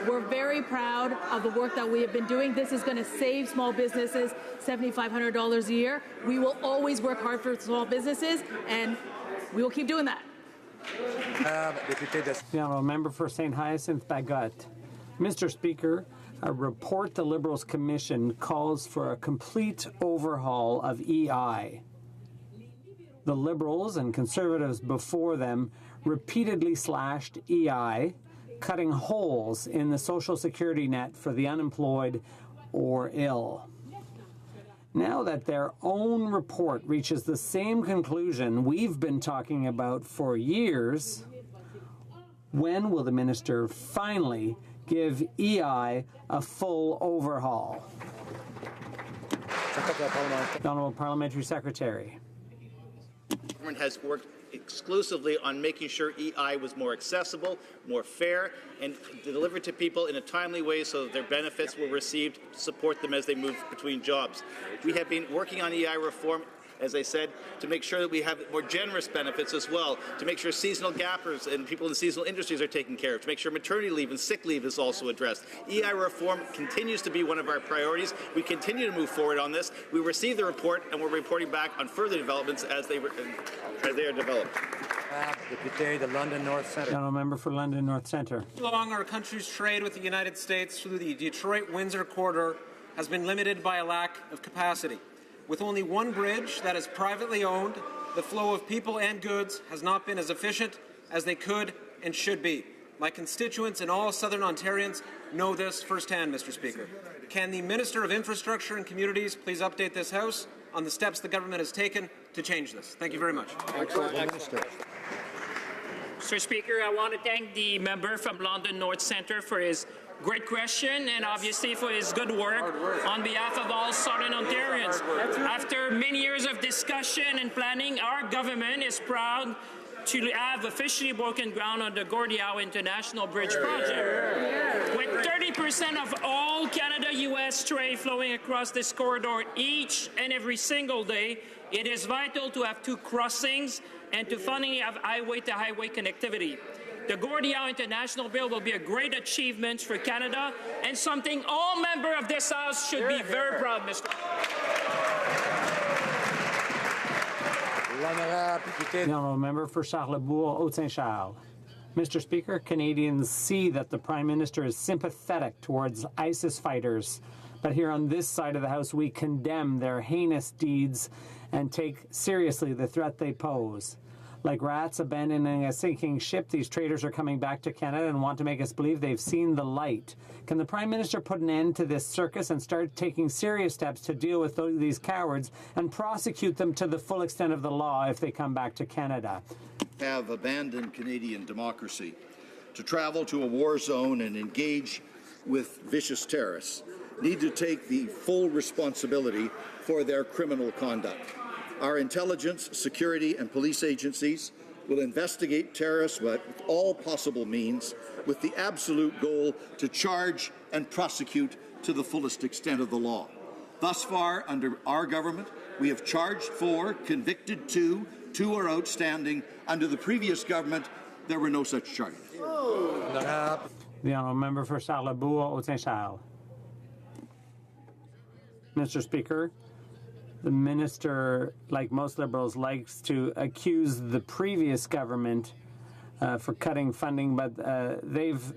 We're very proud of the work that we have been doing. This is going to save small businesses $7,500 a year. We will always work hard for small businesses, and we will keep doing that. The Honourable Member for St. Hyacinthe Bagot. Mr. Speaker, a report the Liberals Commission calls for a complete overhaul of EI. The Liberals and Conservatives before them repeatedly slashed EI, cutting holes in the social security net for the unemployed or ill. Now that their own report reaches the same conclusion we've been talking about for years, when will the minister finally give EI a full overhaul? The Honourable Parliamentary Secretary. The government has worked exclusively on making sure EI was more accessible, more fair, and delivered to people in a timely way so that their benefits were received to support them as they move between jobs. We have been working on EI reform, as I said, to make sure that we have more generous benefits as well, to make sure seasonal gappers and people in the seasonal industries are taken care of, to make sure maternity leave and sick leave is also addressed. EI reform continues to be one of our priorities. We continue to move forward on this. We received the report and we're reporting back on further developments as they are developed. Deputy, the London North Centre. Gentleman member for London North Centre. Along our country's trade with the United States through the Detroit-Windsor corridor has been limited by a lack of capacity. With only one bridge that is privately owned, the flow of people and goods has not been as efficient as they could and should be. My constituents and all Southern Ontarians know this firsthand, Mr. Speaker. Can the Minister of Infrastructure and Communities please update this House on the steps the government has taken to change this? Thank you very much. Minister. Mr. Speaker, I want to thank the member from London North Centre for his great question and obviously for his good work on behalf of all Southern Ontarians. After many years of discussion and planning, our government is proud to have officially broken ground on the Gordie Howe International Bridge project. With 30% of all Canada-US trade flowing across this corridor each and every single day, it is vital to have two crossings and to finally have highway-to-highway connectivity. The Gordie Howe International Bill will be a great achievement for Canada and something all members of this House should be very proud, Mr. The honourable member for Charlebourg, Haute-Saint-Charles. Mr. Speaker, Canadians see that the Prime Minister is sympathetic towards ISIS fighters, but here on this side of the House we condemn their heinous deeds and take seriously the threat they pose. Like rats abandoning a sinking ship, these traitors are coming back to Canada and want to make us believe they've seen the light. Can the Prime Minister put an end to this circus and start taking serious steps to deal with these cowards and prosecute them to the full extent of the law if they come back to Canada? Have abandoned Canadian democracy to travel to a war zone and engage with vicious terrorists need to take the full responsibility for their criminal conduct. Our intelligence, security, and police agencies will investigate terrorists with all possible means with the absolute goal to charge and prosecute to the fullest extent of the law. Thus far, under our government, we have charged 4, convicted 2, 2 are outstanding. Under the previous government, there were no such charges. The honourable member for Charlebourg, Haute-Saint-Charles. Mr. Speaker, the minister, like most Liberals, likes to accuse the previous government for cutting funding, but they've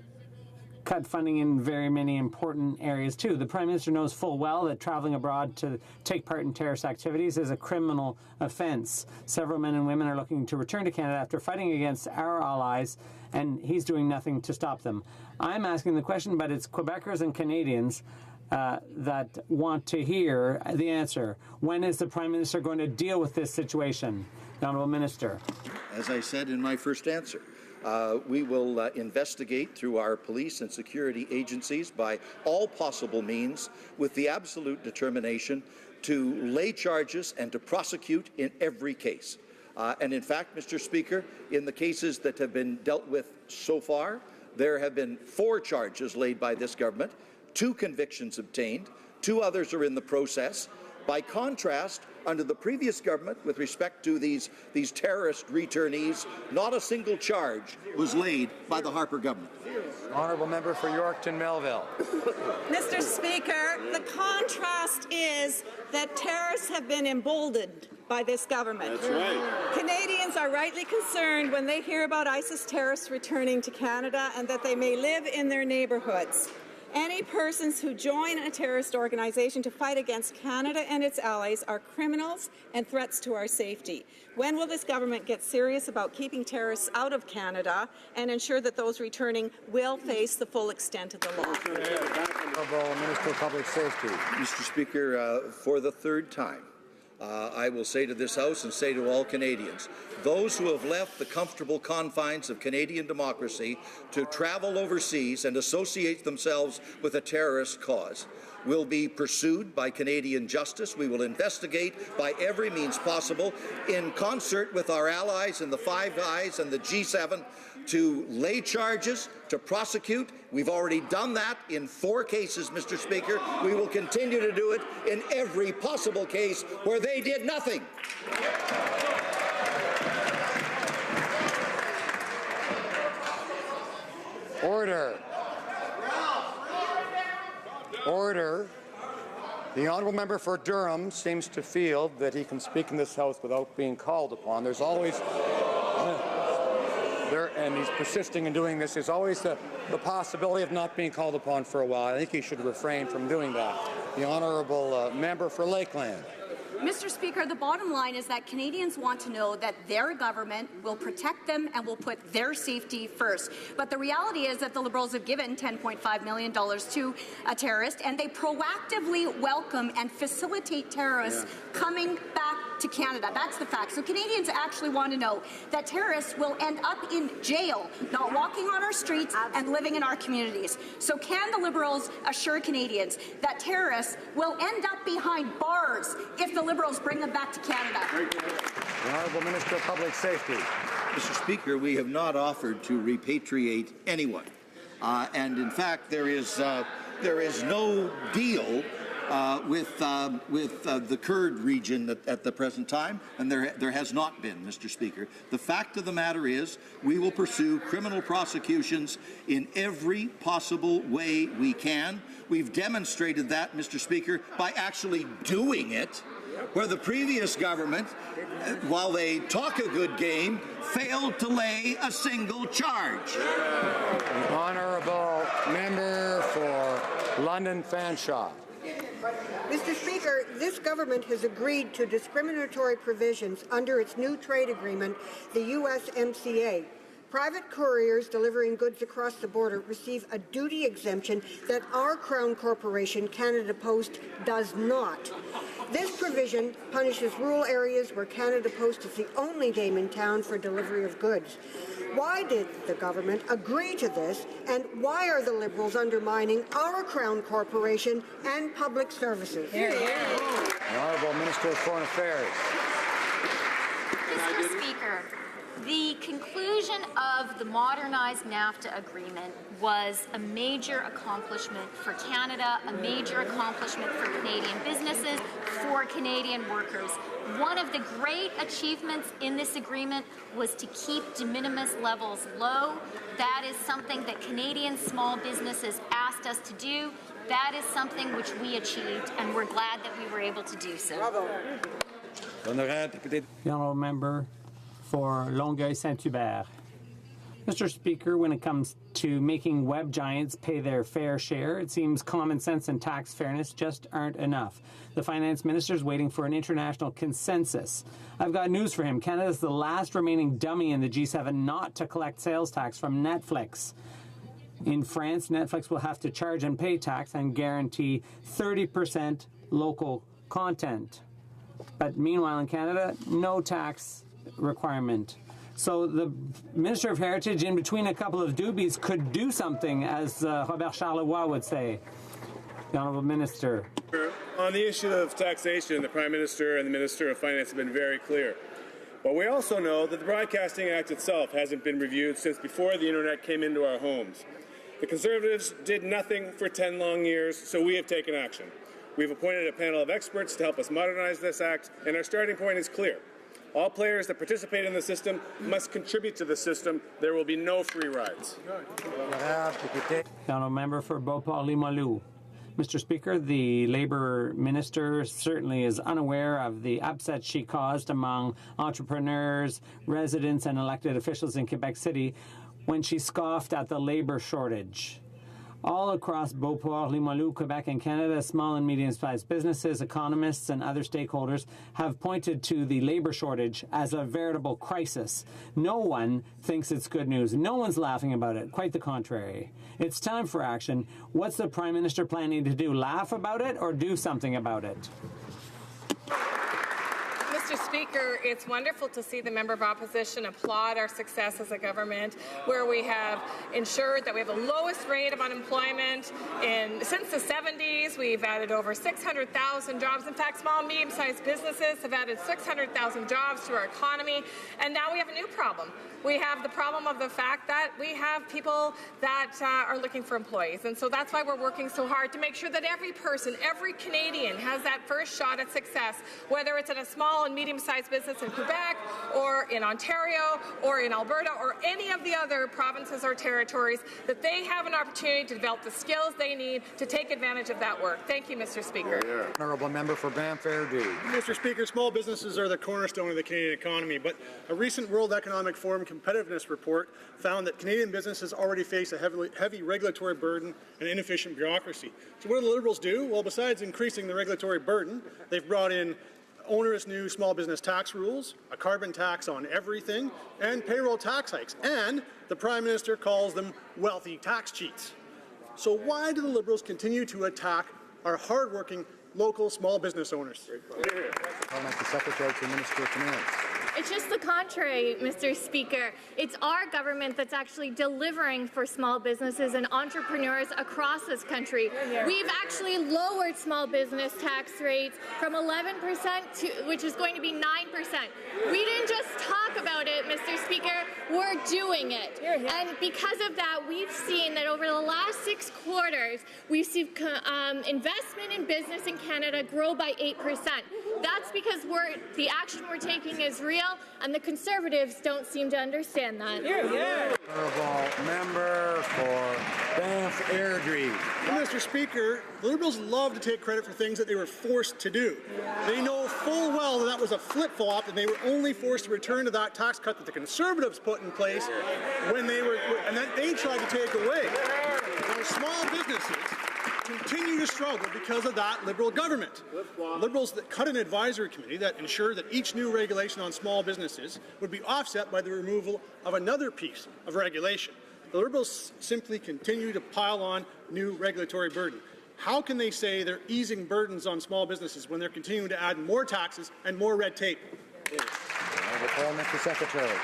cut funding in very many important areas too. The Prime Minister knows full well that traveling abroad to take part in terrorist activities is a criminal offence. Several men and women are looking to return to Canada after fighting against our allies, and he's doing nothing to stop them. I'm asking the question, but it's Quebecers and Canadians that want to hear the answer. When is the Prime Minister going to deal with this situation? The Honourable Minister. As I said in my first answer, we will investigate through our police and security agencies by all possible means with the absolute determination to lay charges and to prosecute in every case. And in fact, Mr. Speaker, in the cases that have been dealt with so far, there have been 4 charges laid by this government, 2 convictions obtained, 2 others are in the process. By contrast, under the previous government, with respect to these terrorist returnees, not a single charge was laid by the Harper government. Honourable member for Yorkton Melville. Mr. Speaker, the contrast is that terrorists have been emboldened by this government. That's right. Canadians are rightly concerned when they hear about ISIS terrorists returning to Canada and that they may live in their neighbourhoods. Any persons who join a terrorist organization to fight against Canada and its allies are criminals and threats to our safety. When will this government get serious about keeping terrorists out of Canada and ensure that those returning will face the full extent of the law? Honourable Minister of Public Safety. Mr. Speaker, for the 3rd time, I will say to this House and say to all Canadians, those who have left the comfortable confines of Canadian democracy to travel overseas and associate themselves with a terrorist cause will be pursued by Canadian justice. We will investigate by every means possible in concert with our allies in the Five Eyes and the G7 to lay charges, to prosecute. We've already done that in 4 cases, Mr. Speaker. We will continue to do it in every possible case where they did nothing. Order. Order. The honourable member for Durham seems to feel that he can speak in this House without being called upon. There's always... and he's persisting in doing this. There's always the possibility of not being called upon for a while. I think he should refrain from doing that. The honourable member for Lakeland. Mr. Speaker, the bottom line is that Canadians want to know that their government will protect them and will put their safety first. But the reality is that the Liberals have given $10.5 million to a terrorist, and they proactively welcome and facilitate terrorists coming back to Canada. That's the fact. So Canadians actually want to know that terrorists will end up in jail, not walking on our streets and living in our communities. So can the Liberals assure Canadians that terrorists will end up behind bars if the Liberals bring them back to Canada? The Honourable Minister of Public Safety. Mr. Speaker, we have not offered to repatriate anyone. And in fact, there is no deal with the Kurd region at the present time, and there has not been, Mr. Speaker. The fact of the matter is we will pursue criminal prosecutions in every possible way we can. We've demonstrated that, Mr. Speaker, by actually doing it, where the previous government, while they talk a good game, failed to lay a single charge. The honourable member for London Fanshawe. Mr. Speaker, this government has agreed to discriminatory provisions under its new trade agreement, the USMCA. Private couriers delivering goods across the border receive a duty exemption that our Crown Corporation, Canada Post, does not. This provision punishes rural areas where Canada Post is the only game in town for delivery of goods. Why did the government agree to this, and why are the Liberals undermining our Crown Corporation and public services? The Honourable Minister of Foreign Affairs. Mr. Speaker, the conclusion of the modernized NAFTA agreement was a major accomplishment for Canada, a major accomplishment for Canadian businesses, for Canadian workers. One of the great achievements in this agreement was to keep de minimis levels low. That is something that Canadian small businesses asked us to do. That is something which we achieved, and we're glad that we were able to do so. The honourable member for Longueuil-Saint-Hubert. Mr. Speaker, when it comes to making web giants pay their fair share, it seems common sense and tax fairness just aren't enough. The finance minister is waiting for an international consensus. I've got news for him. Canada's the last remaining dummy in the G7 not to collect sales tax from Netflix. In France, Netflix will have to charge and pay tax and guarantee 30% local content. But meanwhile in Canada, no tax requirement. So the Minister of Heritage, in between a couple of doobies, could do something, as Robert Charlevoix would say. The Honourable Minister. On the issue of taxation, the Prime Minister and the Minister of Finance have been very clear. But we also know that the Broadcasting Act itself hasn't been reviewed since before the Internet came into our homes. The Conservatives did nothing for 10 long years, so we have taken action. We've appointed a panel of experts to help us modernize this act, and our starting point is clear. All players that participate in the system must contribute to the system. There will be no free rides. The honourable member for Beauport-Limoilou. Mr. Speaker, the Labour Minister certainly is unaware of the upset she caused among entrepreneurs, residents and elected officials in Quebec City when she scoffed at the labour shortage. All across Beauport, Limoilou, Quebec and Canada, small and medium-sized businesses, economists and other stakeholders have pointed to the labour shortage as a veritable crisis. No one thinks it's good news. No one's laughing about it. Quite the contrary. It's time for action. What's the Prime Minister planning to do? Laugh about it or do something about it? Mr. Speaker, it's wonderful to see the Member of Opposition applaud our success as a government, where we have ensured that we have the lowest rate of unemployment since the 70s. We've added over 600,000 jobs. In fact, small and medium-sized businesses have added 600,000 jobs to our economy. And now we have a new problem. We have the problem of the fact that we have people that are looking for employees. And so that's why we're working so hard to make sure that every person, every Canadian has that first shot at success, whether it's in a small and medium-sized business in Quebec or in Ontario or in Alberta or any of the other provinces or territories, that they have an opportunity to develop the skills they need to take advantage of that work. Thank you, Mr. Speaker. Honourable member for Banff-Fairview. Mr. Speaker, small businesses are the cornerstone of the Canadian economy, but a recent World Economic Forum competitiveness report found that Canadian businesses already face a heavy regulatory burden and inefficient bureaucracy. So what do the Liberals do? Well, besides increasing the regulatory burden, they've brought in onerous new small business tax rules, a carbon tax on everything, and payroll tax hikes. And the Prime Minister calls them wealthy tax cheats. So why do the Liberals continue to attack our hardworking local small business owners? Parliamentary Secretary to Minister of Finance. It's just the contrary, Mr. Speaker. It's our government that's actually delivering for small businesses and entrepreneurs across this country. We've actually lowered small business tax rates from 11% to, which is going to be 9%. We didn't just talk about it, Mr. Speaker, we're doing it. And because of that, we've seen that over the last 6 quarters, we've seen investment in business in Canada grow by 8%. That's because the action we're taking is real, and the Conservatives don't seem to understand that. Honourable member for Banff-Airdrie. Mr. Speaker, the Liberals love to take credit for things that they were forced to do. They know full well that was a flip-flop, and they were only forced to return to that tax cut that the Conservatives put in place when and that they tried to take away. Now, small businesses continue to struggle because of that Liberal government. Liberals that cut an advisory committee that ensured that each new regulation on small businesses would be offset by the removal of another piece of regulation. The Liberals simply continue to pile on new regulatory burden. How can they say they're easing burdens on small businesses when they're continuing to add more taxes and more red tape? Parliamentary Secretary.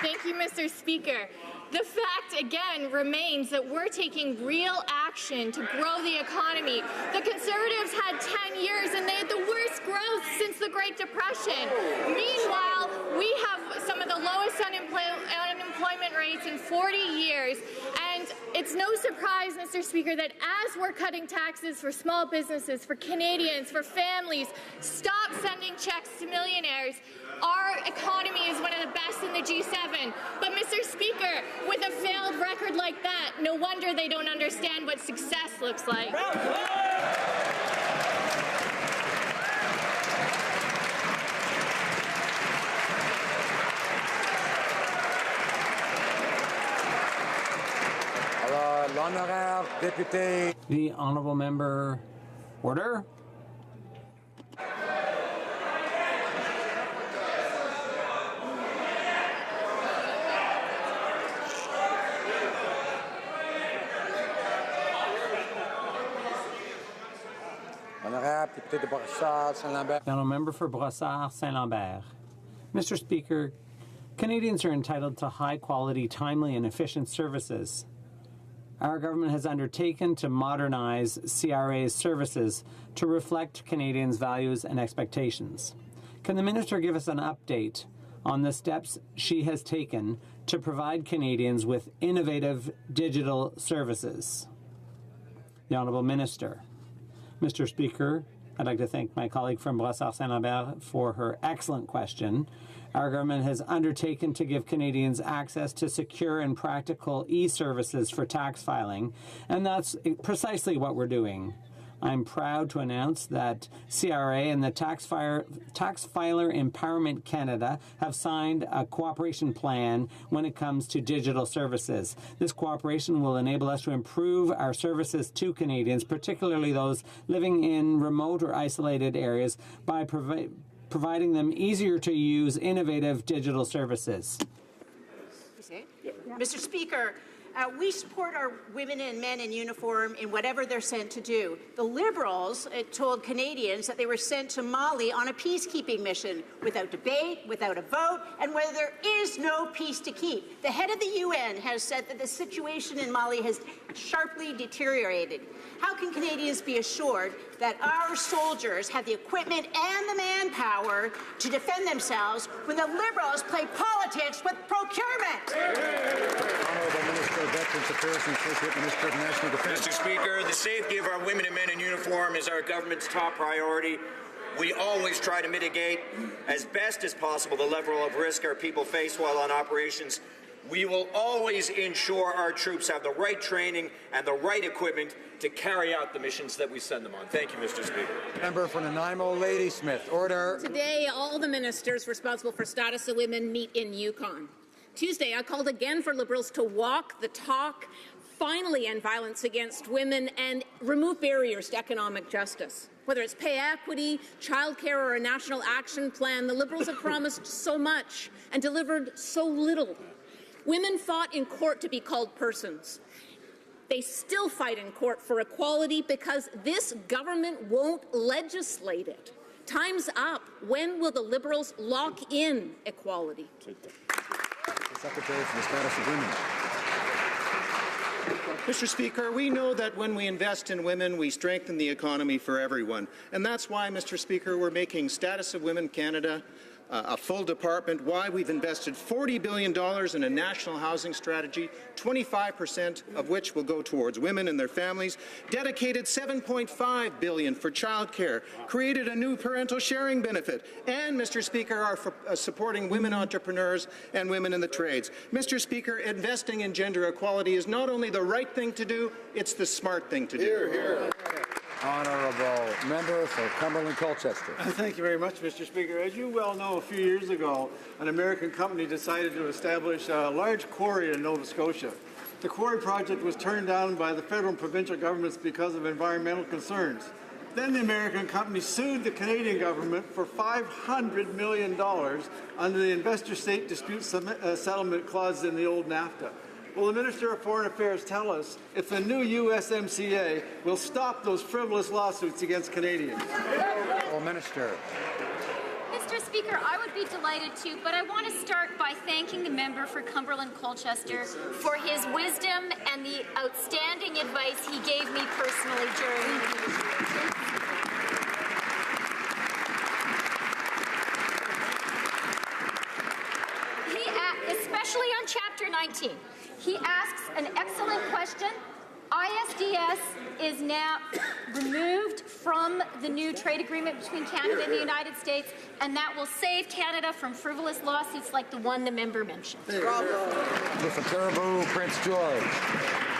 Thank you, Mr. Speaker. The fact, again, remains that we're taking real action to grow the economy. The Conservatives had 10 years and they had the worst growth since the Great Depression. Meanwhile, we have some of the lowest unemployment rates in 40 years. And it's no surprise, Mr. Speaker, that as we're cutting taxes for small businesses, for Canadians, for families, stop sending checks to millionaires, our economy is one of the best in the G7. But, Mr. Speaker, with a failed record like that, no wonder they don't understand what success looks like. L'honorable député. The honourable member. Order. The honourable member for Brossard-Saint-Lambert. Mr. Speaker, Canadians are entitled to high-quality, timely and efficient services. Our government has undertaken to modernize CRA's services to reflect Canadians' values and expectations. Can the Minister give us an update on the steps she has taken to provide Canadians with innovative digital services? The Honourable Minister. Mr. Speaker, I'd like to thank my colleague from Brossard-Saint-Lambert for her excellent question. Our government has undertaken to give Canadians access to secure and practical e-services for tax filing, and that's precisely what we're doing. I'm proud to announce that CRA and the Tax Filer Empowerment Canada have signed a cooperation plan when it comes to digital services. This cooperation will enable us to improve our services to Canadians, particularly those living in remote or isolated areas, by providing them easier to use innovative digital services. Mr. Speaker, We support our women and men in uniform in whatever they're sent to do. The Liberals told Canadians that they were sent to Mali on a peacekeeping mission without debate, without a vote, and where there is no peace to keep. The head of the UN has said that the situation in Mali has sharply deteriorated. How can Canadians be assured that our soldiers have the equipment and the manpower to defend themselves when the Liberals play politics with procurement? Honourable Minister of Veterans Affairs and Associate Minister of National Defence. Mr. Speaker, the safety of our women and men in uniform is our government's top priority. We always try to mitigate as best as possible the level of risk our people face while on operations. We will always ensure our troops have the right training and the right equipment to carry out the missions that we send them on. Thank you, Mr. Speaker. Member for Nanaimo, Ladysmith. Order. Today, all the ministers responsible for status of women meet in Yukon. Tuesday, I called again for Liberals to walk the talk, finally end violence against women, and remove barriers to economic justice. Whether it's pay equity, childcare, or a national action plan, the Liberals have promised so much and delivered so little. Women fought in court to be called persons. They still fight in court for equality because this government won't legislate it. Time's up. When will the Liberals lock in equality? Secretary for the Status of Women. Mr. Speaker, we know that when we invest in women, we strengthen the economy for everyone. And that's why, Mr. Speaker, we're making Status of Women Canada a full department, why we've invested $40 billion in a national housing strategy, 25% of which will go towards women and their families, dedicated $7.5 billion for childcare, created a new parental sharing benefit, and, Mr. Speaker, are supporting women entrepreneurs and women in the trades. Mr. Speaker, investing in gender equality is not only the right thing to do, it's the smart thing to do. Hear, hear. Honourable Member for Cumberland Colchester. Thank you very much, Mr. Speaker. As you well know, a few years ago, an American company decided to establish a large quarry in Nova Scotia. The quarry project was turned down by the federal and provincial governments because of environmental concerns. Then the American company sued the Canadian government for $500 million under the investor-state dispute settlement clause in the old NAFTA. Will the Minister of Foreign Affairs tell us if the new USMCA will stop those frivolous lawsuits against Canadians? Well, Minister. Mr. Speaker, I would be delighted to, but I want to start by thanking the member for Cumberland Colchester for his wisdom and the outstanding advice he gave me personally during the meeting. Especially on Chapter 19. He asks an excellent question. ISDS is now removed from the new trade agreement between Canada and the United States, and that will save Canada from frivolous lawsuits like the one the member mentioned. Mr. Caribou, Prince George.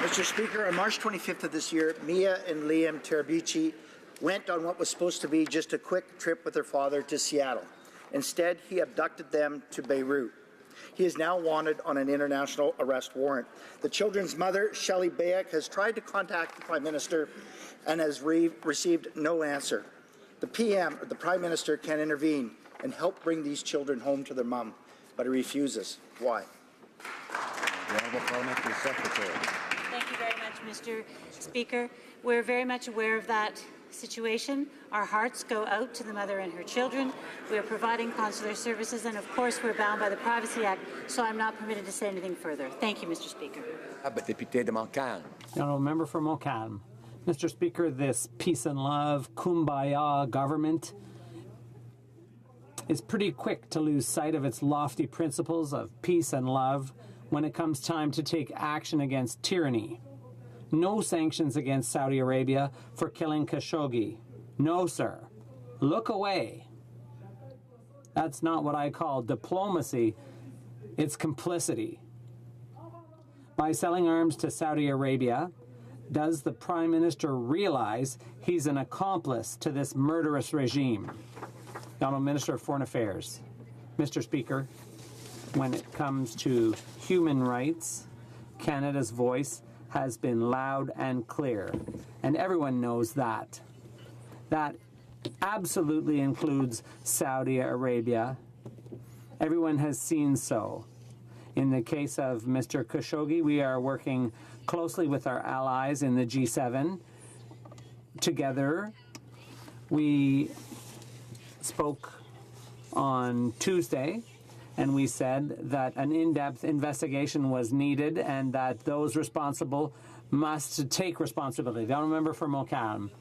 Mr. Speaker, on March 25th of this year, Mia and Liam Terabici went on what was supposed to be just a quick trip with their father to Seattle. Instead, he abducted them to Beirut. He is now wanted on an international arrest warrant. The children's mother, Shelley Bayek, has tried to contact the Prime Minister and has received no answer. The PM, the Prime Minister, can intervene and help bring these children home to their mum, but he refuses. Why? The Honourable Parliamentary Secretary. Thank you very much, Mr. Speaker. We're very much aware of that situation. Our hearts go out to the mother and her children. We are providing consular services, and of course we're bound by the Privacy Act, so I'm not permitted to say anything further. Thank you, Mr. Speaker. Député de Montcalm. Honourable Member for Montcalm. Mr. Speaker, this peace and love, kumbaya government is pretty quick to lose sight of its lofty principles of peace and love when it comes time to take action against tyranny. No sanctions against Saudi Arabia for killing Khashoggi. No, sir. Look away. That's not what I call diplomacy. It's complicity. By selling arms to Saudi Arabia, does the Prime Minister realize he's an accomplice to this murderous regime? The Honourable Minister of Foreign Affairs. Mr. Speaker, when it comes to human rights, Canada's voice has been loud and clear, and everyone knows that. That absolutely includes Saudi Arabia. Everyone has seen so. In the case of Mr. Khashoggi, we are working closely with our allies in the G7. Together, we spoke on Tuesday, and we said that an in-depth investigation was needed and that those responsible must take responsibility. The honourable member for Montcalm.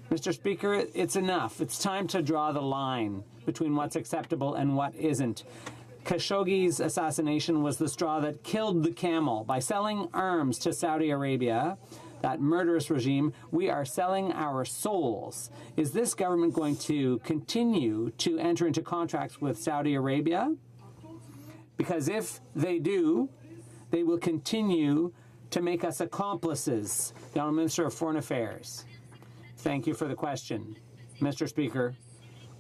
Mr. Speaker, it's enough. It's time to draw the line between what's acceptable and what isn't. Khashoggi's assassination was the straw that killed the camel. By selling arms to Saudi Arabia, that murderous regime, we are selling our souls. Is this government going to continue to enter into contracts with Saudi Arabia? Because if they do, they will continue to make us accomplices. The Honourable Minister of Foreign Affairs. Thank you for the question. Mr. Speaker,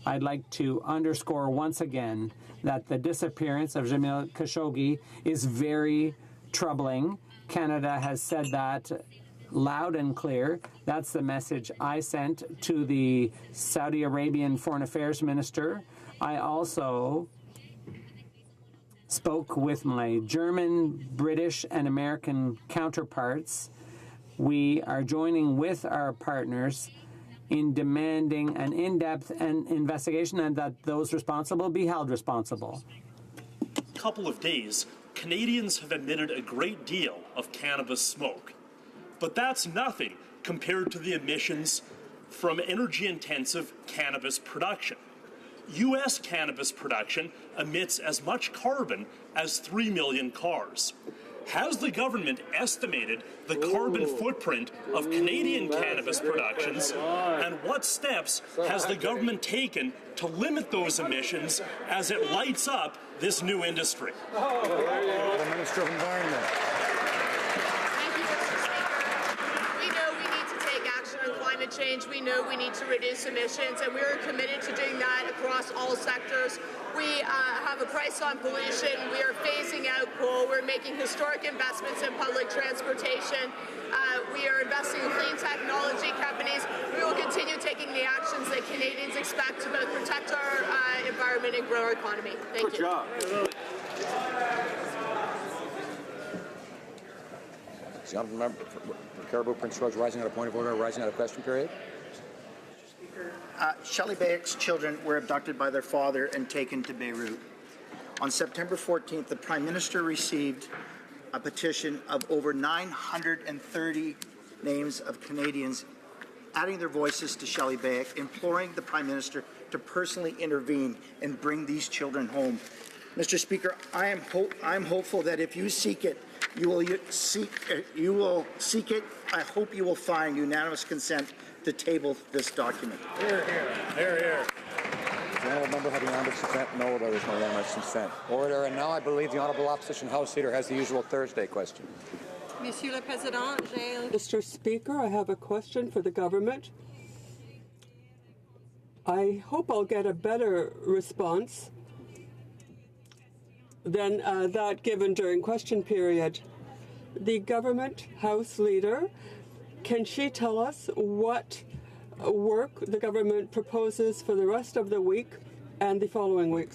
I'd like to underscore once again that the disappearance of Jamil Khashoggi is very troubling. Canada has said that loud and clear. That's the message I sent to the Saudi Arabian Foreign Affairs Minister. I also spoke with my German, British, and American counterparts. We are joining with our partners in demanding an in-depth investigation and that those responsible be held responsible. Couple of days, Canadians have emitted a great deal of cannabis smoke. But that's nothing compared to the emissions from energy-intensive cannabis production. U.S. cannabis production emits as much carbon as 3 million cars. Has the government estimated the carbon footprint of Canadian cannabis productions, and what steps has the government taken to limit those emissions as it lights up this new industry? The Minister of Environment. Thank you, Mr. Speaker. We know we need to take action on climate change. We know we need to reduce emissions, and we're committed to doing that across all sectors. We have a price on pollution. We are phasing out coal. We're making historic investments in public transportation. We are investing in clean technology companies. We will continue taking the actions that Canadians expect to both protect our environment and grow our economy. Thank you. Good job. The honourable member for Caribou Prince George rising out of point of order, rising out of question period. Shelley Bayek's children were abducted by their father and taken to Beirut. On September 14th, the Prime Minister received a petition of over 930 names of Canadians adding their voices to Shelley Bayek, imploring the Prime Minister to personally intervene and bring these children home. Mr. Speaker, I am hopeful that if you seek it, you will seek it. I hope you will find unanimous consent to table this document. Here, here, here. The honourable member have unanimous consent? No, there is no unanimous consent. Order, and now I believe the honourable opposition House Leader has the usual Thursday question. Monsieur le Président, Mr. Speaker, I have a question for the government. I hope I'll get a better response than that given during question period. The government House Leader, can she tell us what work the government proposes for the rest of the week and the following weeks?